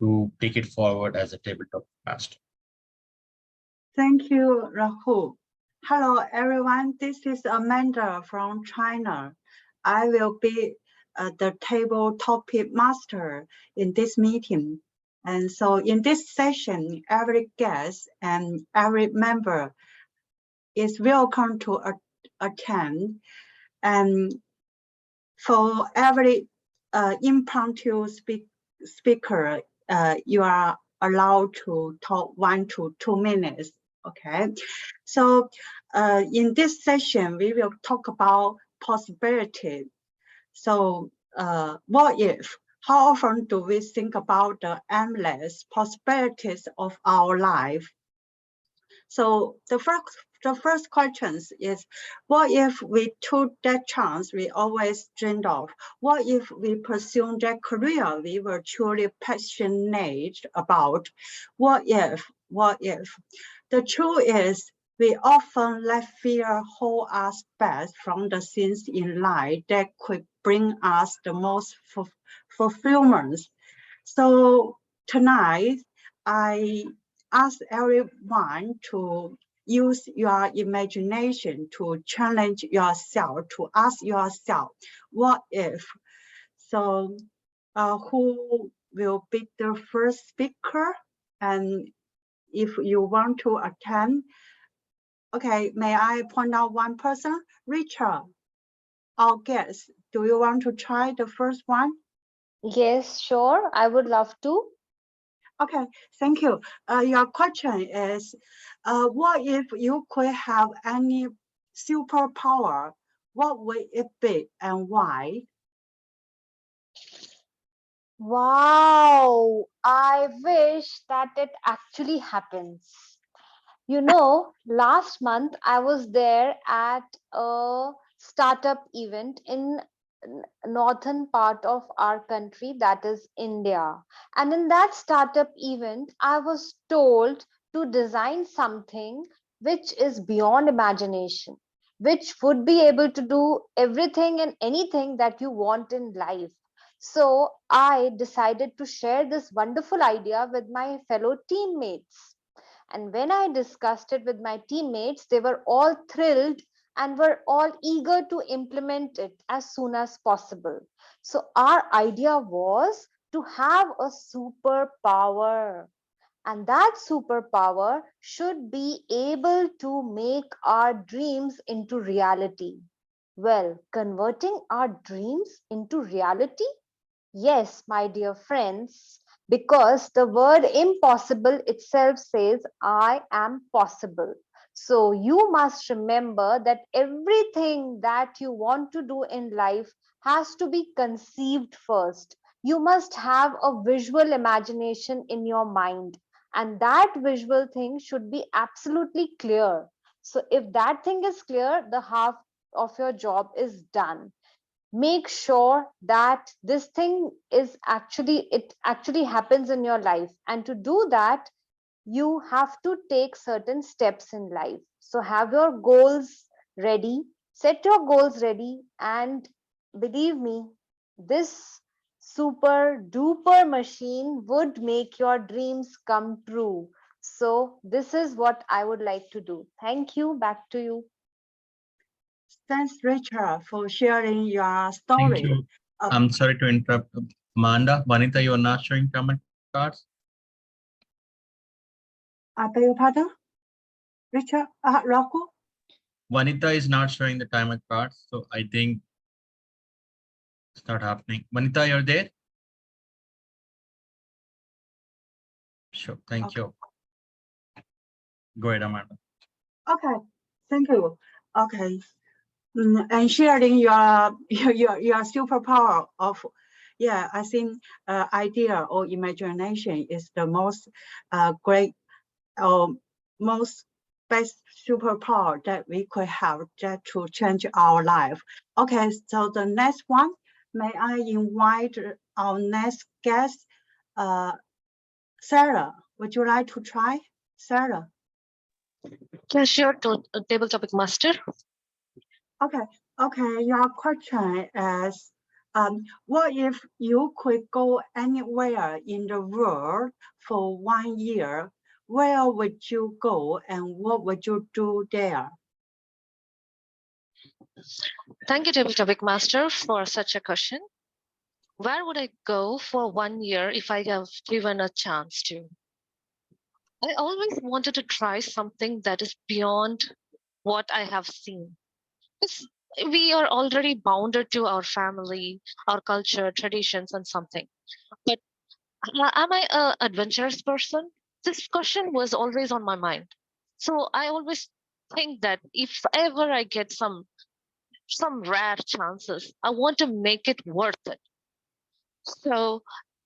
to take it forward as a table topic master. Thank you, Raghu. Hello, everyone. This is Amanda from China. I will be the table topic master in this meeting. And so in this session, every guest and every member is welcome to attend. And for every impromptu speaker, you are allowed to talk 1 to 2 minutes. Okay, so in this session, we will talk about possibility. So what if? How often do we think about the endless possibilities of our life? So the first question is, what if we took that chance we always dreamed of? What if we pursue that career we were truly passionate about? What if? What if? The truth is, we often let fear hold us back from the things in life that could bring us the most fulfillment. So tonight, I ask everyone to use your imagination to challenge yourself, to ask yourself, what if? So who will be the first speaker? And if you want to attend, okay, may I point out one person? Richard, our guest, do you want to try the first one? Yes, sure. I would love to. Okay, thank you. Your question is, what if you could have any superpower? What would it be and why? Wow, I wish that it actually happens. You know, last month I was there at a startup event in northern part of our country, that is India. And in that startup event, I was told to design something which is beyond imagination, which would be able to do everything and anything that you want in life. So I decided to share this wonderful idea with my fellow teammates. And when I discussed it with my teammates, they were all thrilled and were all eager to implement it as soon as possible. So our idea was to have a superpower. And that superpower should be able to make our dreams into reality. Well, converting our dreams into reality? Yes, my dear friends, because the word impossible itself says, I am possible. So you must remember that everything that you want to do in life has to be conceived first. You must have a visual imagination in your mind, and that visual thing should be absolutely clear. So if that thing is clear, the half of your job is done. Make sure that this thing is actually happens in your life, and to do that you have to take certain steps in life. So have your goals ready, set your goals ready, and believe me, this super duper machine would make your dreams come true. So this is what I would like to do. Thank you. Back to you. Thanks, Richard, for sharing your Thank story. you. I'm sorry to interrupt. Amanda, Vanita, you are not showing comment cards. I beg your pardon? Richard, Raghu? Vanita is not showing the timer cards, so I think it's not happening. Vanita, you're there? Sure, thank you. Go ahead, Amanda. Okay, thank you. Okay, and sharing your superpower of, yeah, I think idea or imagination is the most great or most best superpower that we could have that to change our life. Okay, so the next one, may I invite our next guest, Sarah? Would you like to try, Sarah? Yeah, sure, table topic master. Okay, your question is, what if you could go anywhere in the world for 1 year? Where would you go and what would you do there? Thank you, table topic master, for such a question. Where would I go for 1 year if I have given a chance to? I always wanted to try something that is beyond what I have seen. Because we are already bounded to our family, our culture, traditions, and something. But am I an adventurous person? This question was always on my mind. So I always think that if ever I get some rare chances, I want to make it worth it. So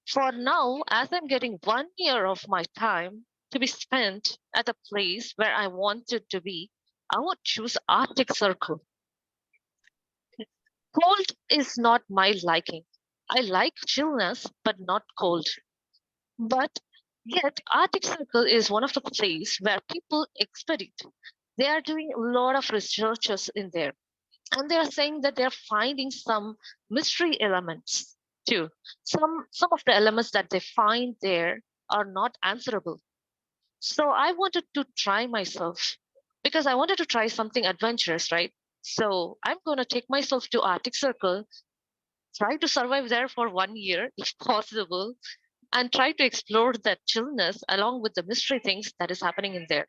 for now, as I'm getting 1 year of my time to be spent at a place where I wanted to be, I would choose Arctic Circle. Cold is not my liking. I like chillness, but not cold. But yet, Arctic Circle is one of the places where people expedite. They are doing a lot of researches in there, and they are saying that they're finding some mystery elements too. Some of the elements that they find there are not answerable. So I wanted to try myself because I wanted to try something adventurous, right? So I'm going to take myself to Arctic Circle, try to survive there for 1 year if possible, and try to explore that chillness along with the mystery things that is happening in there.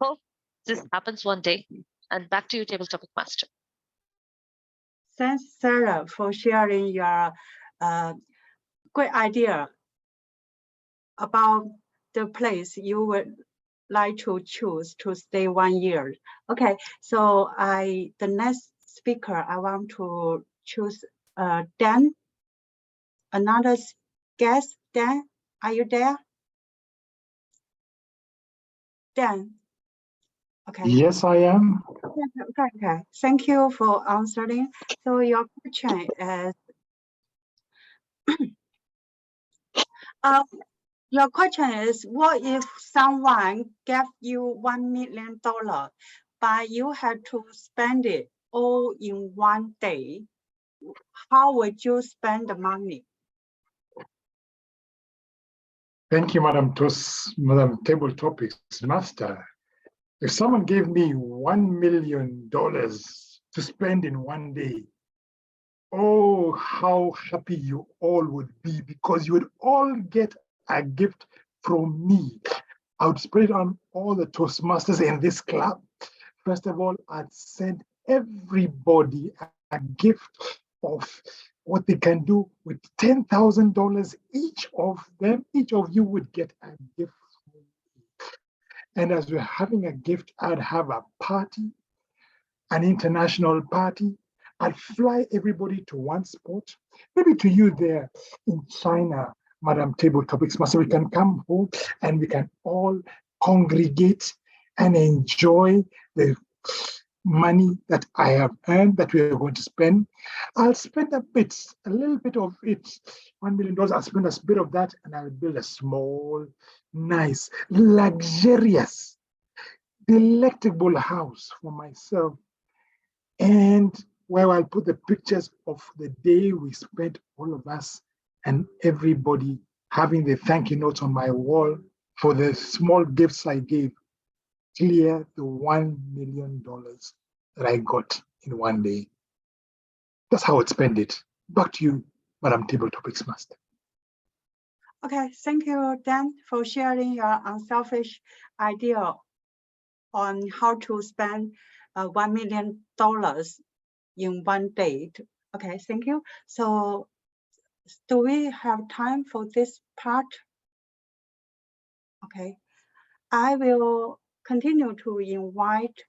Hope this happens one day. And back to you, table topic master. Thanks, Sarah, for sharing your great idea about the place you would like to choose to stay 1 year. Okay, so the next speaker, I want to choose Dan. Another guest, Dan, are you there? Dan? Okay. Yes, I am. Okay. Thank you for answering. So your question is, your question is, what if someone gave you $1 million, but you had to spend it all in one day? How would you spend the money? Thank you, Madam Table Topics Master. If someone gave me $1 million to spend in one day, oh, how happy you all would be, because you would all get a gift from me. I would spread it on all the Toastmasters in this club. First of all, I'd send everybody a gift of what they can do with $10,000 each of them. Each of you would get a gift. And as we're having a gift, I'd have a party, an international party. I'd fly everybody to one spot, maybe to you there in China, Madam Table Topics Master. We can come home and we can all congregate and enjoy the money that I have earned that we are going to spend. I'll spend a little bit of it, $1 million. I'll spend a bit of that and I'll build a small, nice, luxurious, delectable house for myself. And where I'll put the pictures of the day we spent, all of us and everybody, having the thank you notes on my wall for the small gifts I gave. Clear the $1 million that I got in one day. That's how I'd spend it. Back to you, Madam Table Topics Master. Okay, thank you, Dan, for sharing your unselfish idea on how to spend $1 million in one day. Okay, thank you. So do we have time for this part? Okay, I will continue to invite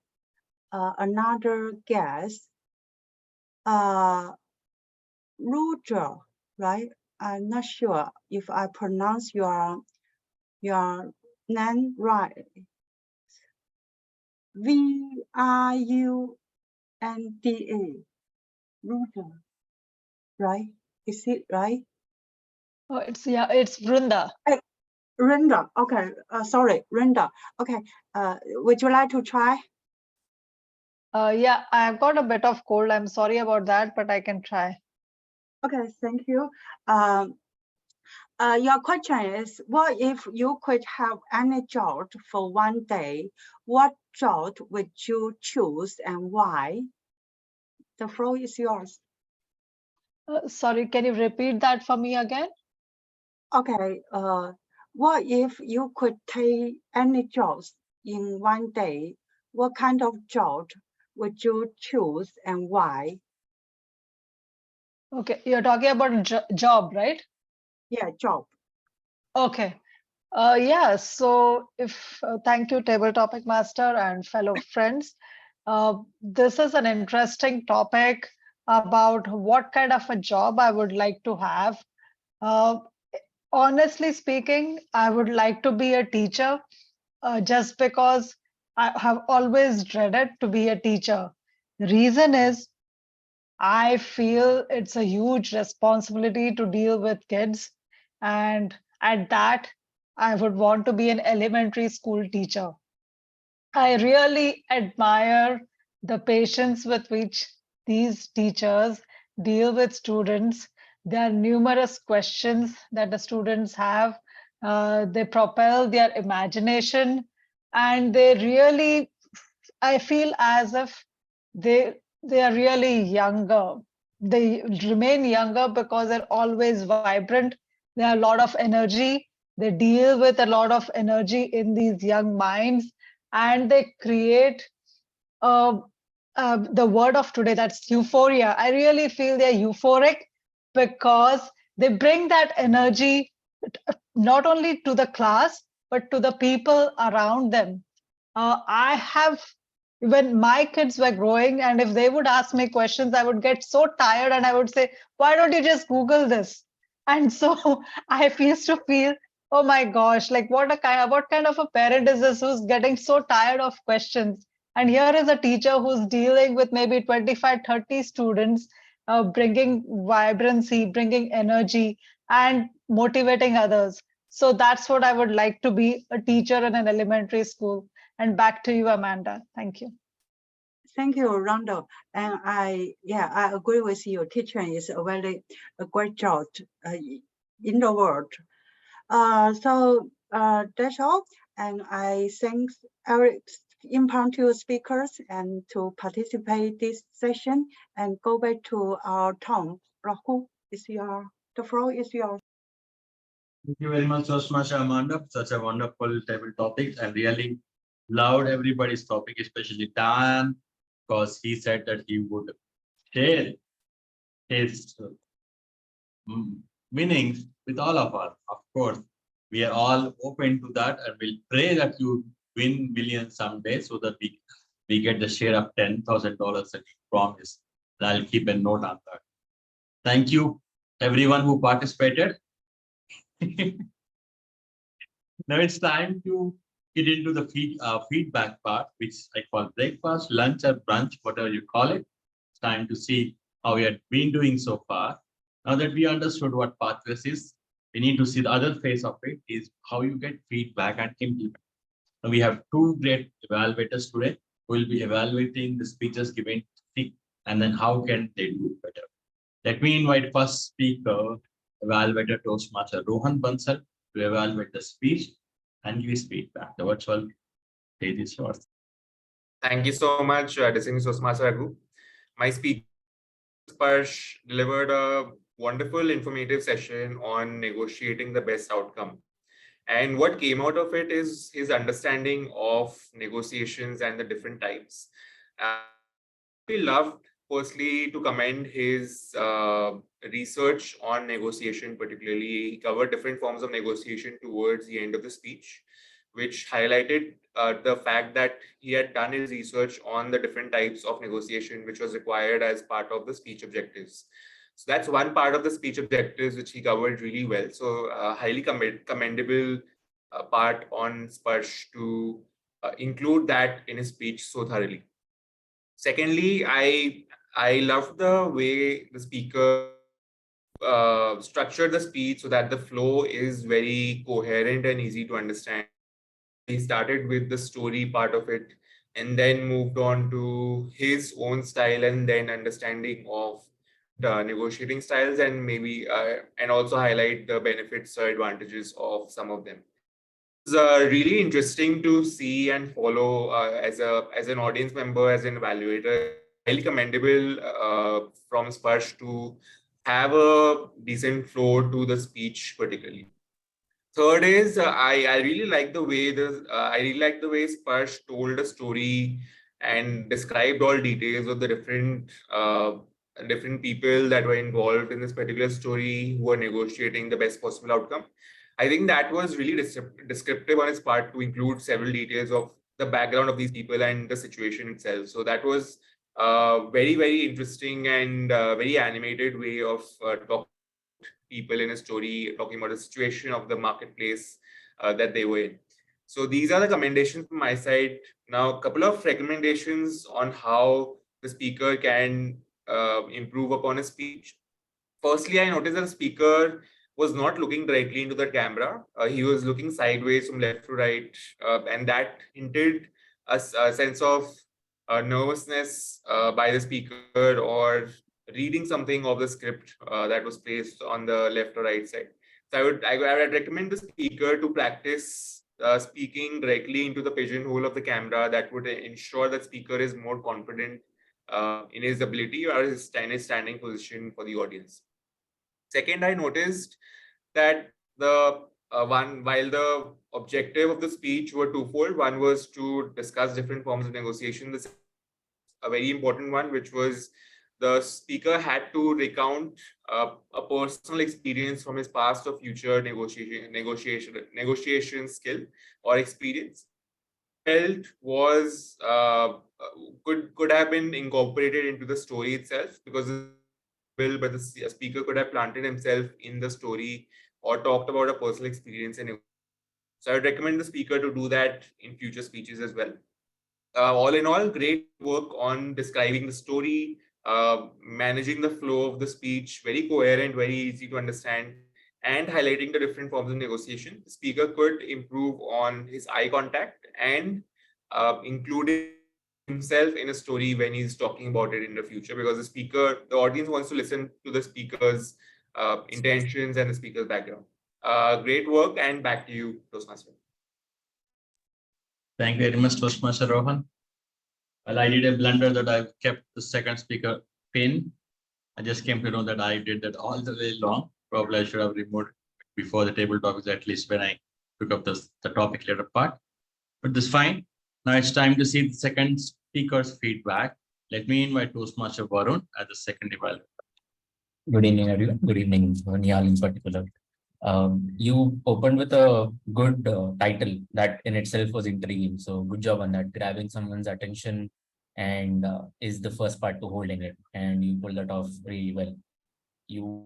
another guest, Rudra, right? I'm not sure if I pronounce your name right. V-R-U-N-D-A, Rudra, right? Is it right? Oh, it's Vrunda. Renda, okay, sorry, Renda. Okay, would you like to try? Yeah, I've got a bit of cold. I'm sorry about that, but I can try. Okay, thank you. Your question is, what if you could have any job for one day? What job would you choose and why? The floor is yours. Sorry, can you repeat that for me again? Okay, what if you could take any jobs in one day? What kind of job would you choose and why? Okay, you're talking about a job, right? Yeah, job. Okay. Yeah, so thank you, Table Topic Master and fellow friends. This is an interesting topic about what kind of a job I would like to have. Honestly speaking, I would like to be a teacher just because I have always dreaded to be a teacher. The reason is I feel it's a huge responsibility to deal with kids. And at that, I would want to be an elementary school teacher. I really admire the patience with which these teachers deal with students. There are numerous questions that the students have. They propel their imagination, and they really, I feel as if they are really younger. They remain younger because they're always vibrant. They have a lot of energy. They deal with a lot of energy in these young minds, and they create the word of today, that's euphoria. I really feel they're euphoric because they bring that energy not only to the class, but to the people around them. I have, when my kids were growing, and if they would ask me questions, I would get so tired and I would say, why don't you just Google this? And so I used to feel, Oh my gosh, like what kind of a parent is this who's getting so tired of questions? And here is a teacher who's dealing with maybe 25, 30 students, bringing vibrancy, bringing energy, and motivating others. So that's what I would like to be, a teacher in an elementary school. And back to you, Amanda. Thank you. Thank you, Rhonda. And I agree with you. Teaching is a great job in the world. So that's all. And I thank every impromptu speakers and to participate this session and go back to our Tom. Raghu, the floor is yours. Thank you very much, Toastmaster Amanda. Such a wonderful table topic. I really loved everybody's topic, especially Dan, because he said that he would share his winnings with all of us. Of course, we are all open to that, and we'll pray that you win millions someday so that we get the share of $10,000 that you promised. I'll keep a note on that. Thank you, everyone who participated. Now it's time to get into the feedback part, which I call breakfast, lunch, or brunch, whatever you call it. It's time to see how we have been doing so far. Now that we understood what pathways is, we need to see the other phase of it is how you get feedback and implement. Now we have two great evaluators today who will be evaluating the speeches given, and then how can they do better. Let me invite first speaker, evaluator Toastmaster Rohan Bansal, to evaluate the speech and give his feedback. The virtual stage is yours. Thank you so much, distinguished Toastmaster Raghu. My speaker, Sparsh, delivered a wonderful, informative session on negotiating the best outcome. And what came out of it is his understanding of negotiations and the different types. We loved, firstly, to commend his research on negotiation, particularly. He covered different forms of negotiation towards the end of the speech, which highlighted the fact that he had done his research on the different types of negotiation, which was required as part of the speech objectives. So that's one part of the speech objectives, which he covered really well. So highly commendable part on Sparsh to include that in his speech so thoroughly. Secondly, I love the way the speaker structured the speech so that the flow is very coherent and easy to understand. He started with the story part of it and then moved on to his own style and then understanding of the negotiating styles and maybe and also highlight the benefits or advantages of some of them. It's really interesting to see and follow as an audience member, as an evaluator. Highly commendable from Sparsh to have a decent flow to the speech, particularly. Third is I really like the way Sparsh told a story and described all details of the different people that were involved in this particular story who were negotiating the best possible outcome. I think that was really descriptive on his part to include several details of the background of these people and the situation itself. So that was very, very interesting and very animated way of talking people in a story, talking about the situation of the marketplace that they were in. So these are the commendations from my side. Now, a couple of recommendations on how the speaker can improve upon a speech. Firstly, I noticed that the speaker was not looking directly into the camera. He was looking sideways from left to right, and that hinted a sense of nervousness by the speaker or reading something of the script that was placed on the left or right side. So I would recommend the speaker to practice speaking directly into the pigeonhole of the camera. That would ensure that speaker is more confident in his ability or his standing position for the audience. Second, I noticed that while the objective of the speech were twofold, one was to discuss different forms of negotiation. This is a very important one, which was the speaker had to recount a personal experience from his past or future negotiation skill or experience. Felt was could have been incorporated into the story itself, because but the speaker could have planted himself in the story or talked about a personal experience in. So I would recommend the speaker to do that in future speeches as well. All in all, great work on describing the story, managing the flow of the speech, very coherent, very easy to understand, and highlighting the different forms of negotiation. The speaker could improve on his eye contact and including himself in a story when he's talking about it in the future, because the audience wants to listen to the speaker's intentions and the speaker's background. Great work, and back to you, Toastmaster. Thank you very much, Toastmaster Rohan. Well, I did a blunder that I kept the second speaker pin. I just came to know that I did that all the way long. Probably I should have removed before the table topics, at least when I took up the topic later part. But this is fine. Now it's time to see the second speaker's feedback. Let me invite Toastmaster Varun as the second evaluator. Good evening, everyone. Good evening, Nihal in particular. You opened with a good title that in itself was intriguing. So good job on that, grabbing someone's attention and is the first part to holding it. And you pulled that off really well. You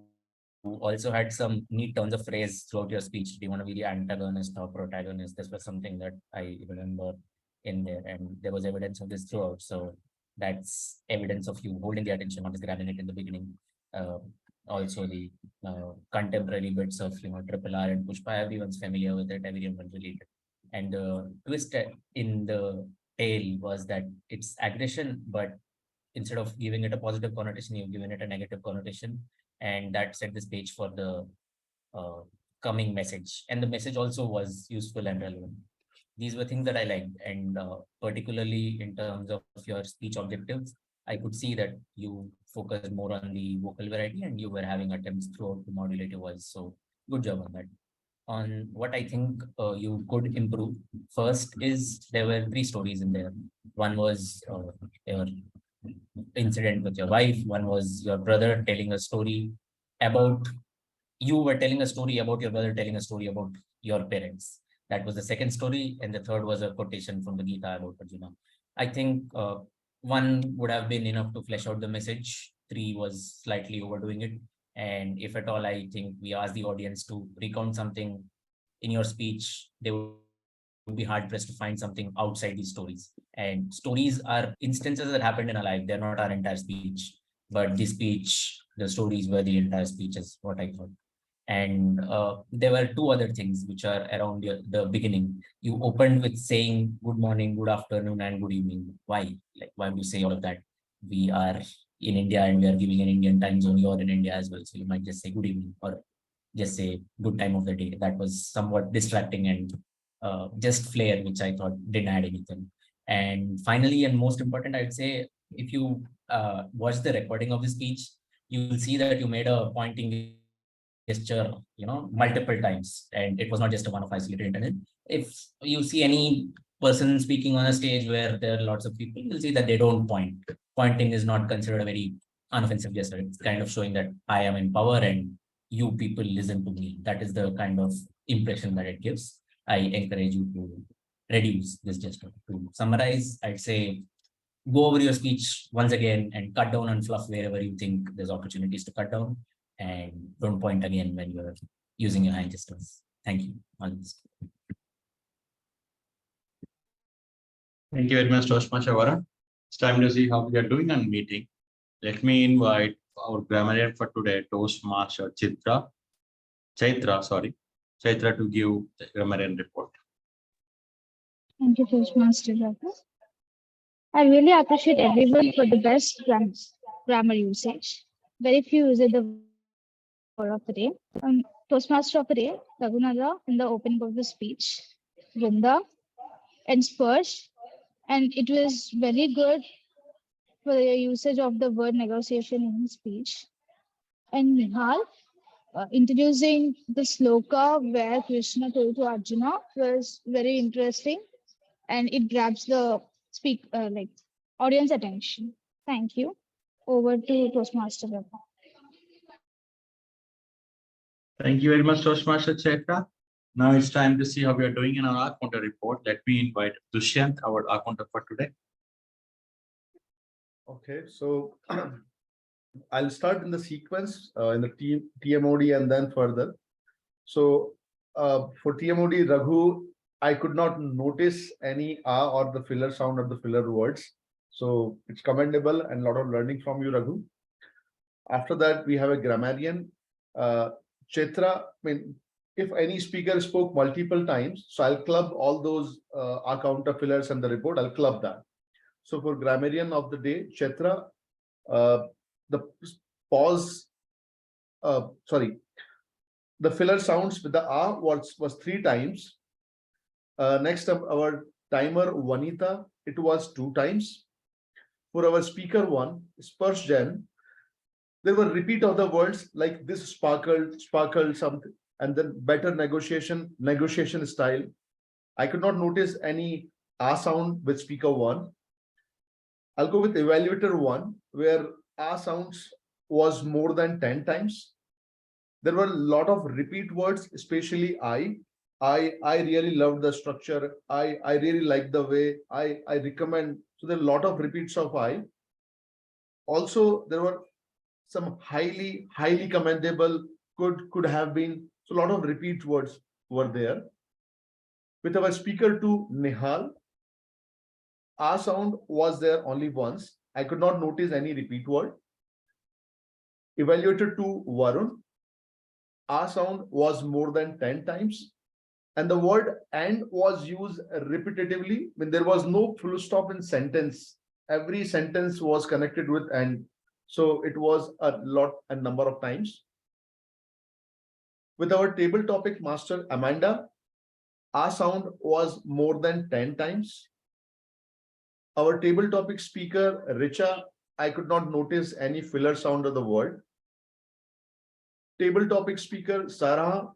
also had some neat turns of phrase throughout your speech. Do you want to be the antagonist or protagonist? This was something that I remember in there, and there was evidence of this throughout. So that's evidence of you holding the attention, not just grabbing it in the beginning. Also the contemporary bits of Triple R and Pushpa, everyone's familiar with it, everyone related. And the twist in the tale was that it's aggression, but instead of giving it a positive connotation, you've given it a negative connotation, and that set the stage for the coming message. And the message also was useful and relevant. These were things that I liked, and particularly in terms of your speech objectives, I could see that you focused more on the vocal variety and you were having attempts throughout to modulate your voice. So good job on that. On what I think you could improve, first is there were 3 stories in there. One was your incident with your wife. One was your brother telling a story about, you were telling a story about your brother telling a story about your parents. That was the second story. And the third was a quotation from the Gita about Arjuna. I think 1 would have been enough to flesh out the message. 3 was slightly overdoing it. And if at all, I think we asked the audience to recount something in your speech, they would be hard pressed to find something outside these stories. And stories are instances that happened in our life. They're not our entire speech, but the speech, the stories were the entire speech is what I thought. And there were 2 other things which are around the beginning. You opened with saying good morning, good afternoon, and good evening. Why? Like, why would you say all of that? We are in India and we are giving an Indian time zone. You're in India as well. So you might just say good evening or just say good time of the day. That was somewhat distracting and just flair, which I thought didn't add anything. And finally, and most important, I'd say, if you watch the recording of the speech, you will see that you made a pointing gesture, multiple times, and it was not just a one-off isolated incident. If you see any person speaking on a stage where there are lots of people, you'll see that they don't point. Pointing is not considered a very unoffensive gesture. It's kind of showing that I am in power and you people listen to me. That is the kind of impression that it gives. I encourage you to reduce this gesture. To summarize, I'd say go over your speech once again and cut down on fluff wherever you think there's opportunities to cut down, and don't point again when you're using your hand gestures. Thank you. Thank you very much, Toastmaster Varun. It's time to see how we are doing on meeting. Let me invite our grammarian for today, Toastmaster Chaitra, to give the grammarian report. Thank you, Toastmaster Raghu. I really appreciate everyone for the best grammar usage. Very few use the word of the day. Toastmaster of the day, Raghunatha, in the opening of the speech, Vrinda, and Spursh. And it was very good for the usage of the word negotiation in speech. And Nihal, introducing the sloka where Krishna told to Arjuna was very interesting, and it grabs the audience attention. Thank you. Over to Toastmaster Raghu. Thank you very much, Toastmaster Chaitra. Now it's time to see how we are doing in our counter report. Let me invite Dushyant, our counter for today. Okay, so I'll start in the sequence in the TMoD and then further. So for TMoD, Raghu, I could not notice any ah or the filler sound or the filler words. So it's commendable and a lot of learning from you, Raghu. After that, we have a grammarian, Chetra. I mean, if any speaker spoke multiple times, so I'll club all those counter fillers and the report, I'll club that. So for grammarian of the day, Chetra, the pause, the filler sounds with the ah was 3 times. Next up, our timer Vanita, it was 2 times. For our speaker one, Sparsh Jen, there were repeat of the words like this sparkle, something, and then better negotiation style. I could not notice any ah sound with speaker one. I'll go with evaluator one, where ah sounds was more than 10 times. There were a lot of repeat words, especially I really loved the structure. I really like the way I recommend. So there are a lot of repeats of I. Also, there were some highly commendable, could have been. So a lot of repeat words were there. With our speaker two, Nihal, our sound was there only once. I could not notice any repeat word. Evaluator two, Varun, our sound was more than 10 times. And the word and was used repetitively when there was no full stop in sentence. Every sentence was connected with and. So it was a number of times. With our table topic master, Amanda, our sound was more than 10 times. Our table topic speaker, Richa, I could not notice any filler sound of the word. Table topic speaker, Sarah,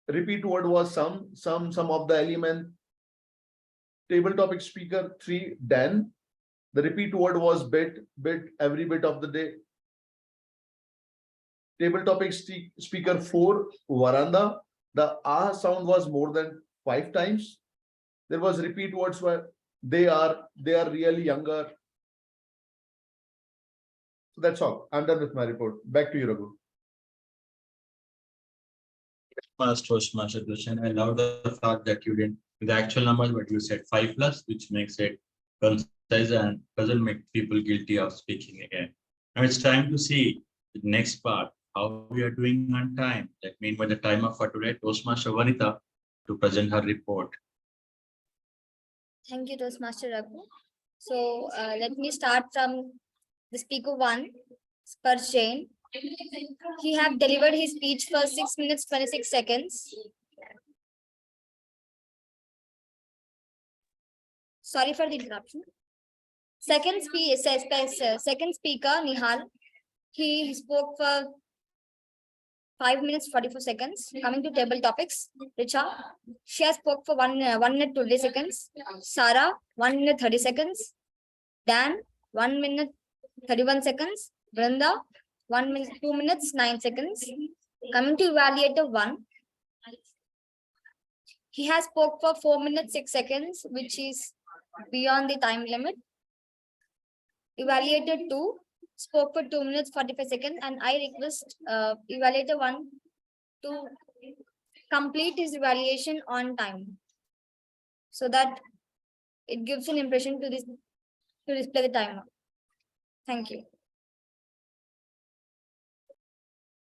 repeat word was some of the element. Table topic speaker 3, Dan, the repeat word was bit, every bit of the day. Table topic speaker 4, Varanda, the ah sound was more than 5 times. There was repeat words where they are really younger. So that's all. I'm done with my report. Back to you, Raghu. Toastmaster question. I love the fact that you didn't with the actual numbers, but you said 5+, which makes it concise and doesn't make people guilty of speaking again. Now it's time to see the next part, how we are doing on time. That means by the timer for today, Toastmaster Vanita to present her report. Thank you, Toastmaster Raghu. So let me start from the speaker one, Sparsh Jain. He have delivered his speech for 6 minutes 26 seconds. Sorry for the interruption. Second speaker, Nihal. He spoke for 5 minutes 44 seconds. Coming to table topics, Richa, she has spoke for 1 minute 20 seconds. Sarah, 1 minute 30 seconds. Dan, 1 minute 31 seconds. Brenda, 1 minute 2 minutes 9 seconds. Coming to evaluator 1, he has spoke for 4 minutes 6 seconds, which is beyond the time limit. Evaluator 2 spoke for 2 minutes 45 seconds, and I request evaluator 1 to complete his evaluation on time, so that it gives an impression to display the timer. Thank you.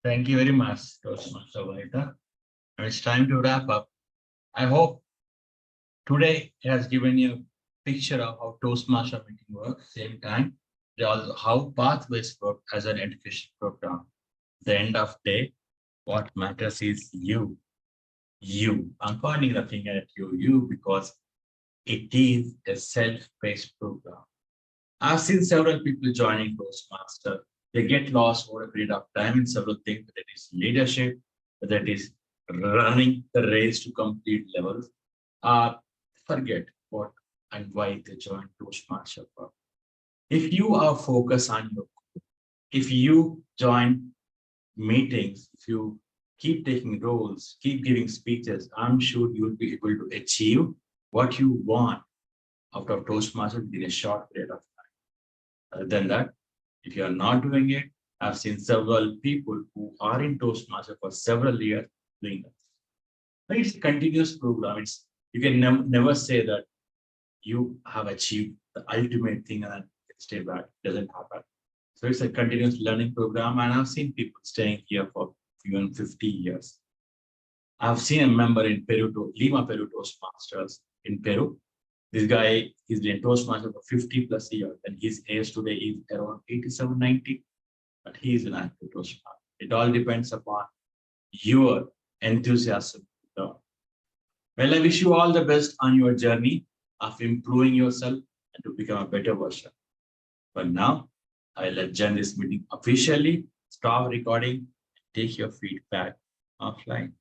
Thank you very much, Toastmaster Vanita. Now it's time to wrap up. I hope today has given you a picture of how Toastmaster meeting works. Same time, also how pathways work as an education program. At the end of the day, what matters is you. I'm pointing the finger at you because it is a self-paced program. I've seen several people joining Toastmaster. They get lost over a period of time in several things, whether it is leadership, whether it is running the race to complete levels, forget what and why they join Toastmaster. If you are focused on your goal, if you join meetings, if you keep taking roles, keep giving speeches, I'm sure you'll be able to achieve what you want out of Toastmaster within a short period of time. Other than that, if you are not doing it, I've seen several people who are in Toastmaster for several years, doing that. But it's a continuous program. You can never say that you have achieved the ultimate thing and stay back. It doesn't happen. So it's a continuous learning program, and I've seen people staying here for even 50 years. I've seen a member in Lima, Peru Toastmasters in Peru. This guy is been Toastmaster for 50 plus years, and his age today is around 87, 90, but he is an active Toastmaster. It all depends upon your enthusiasm. Well, I wish you all the best on your journey of improving yourself and to become a better version. But now, I'll adjourn this meeting officially, stop recording, and take your feedback offline.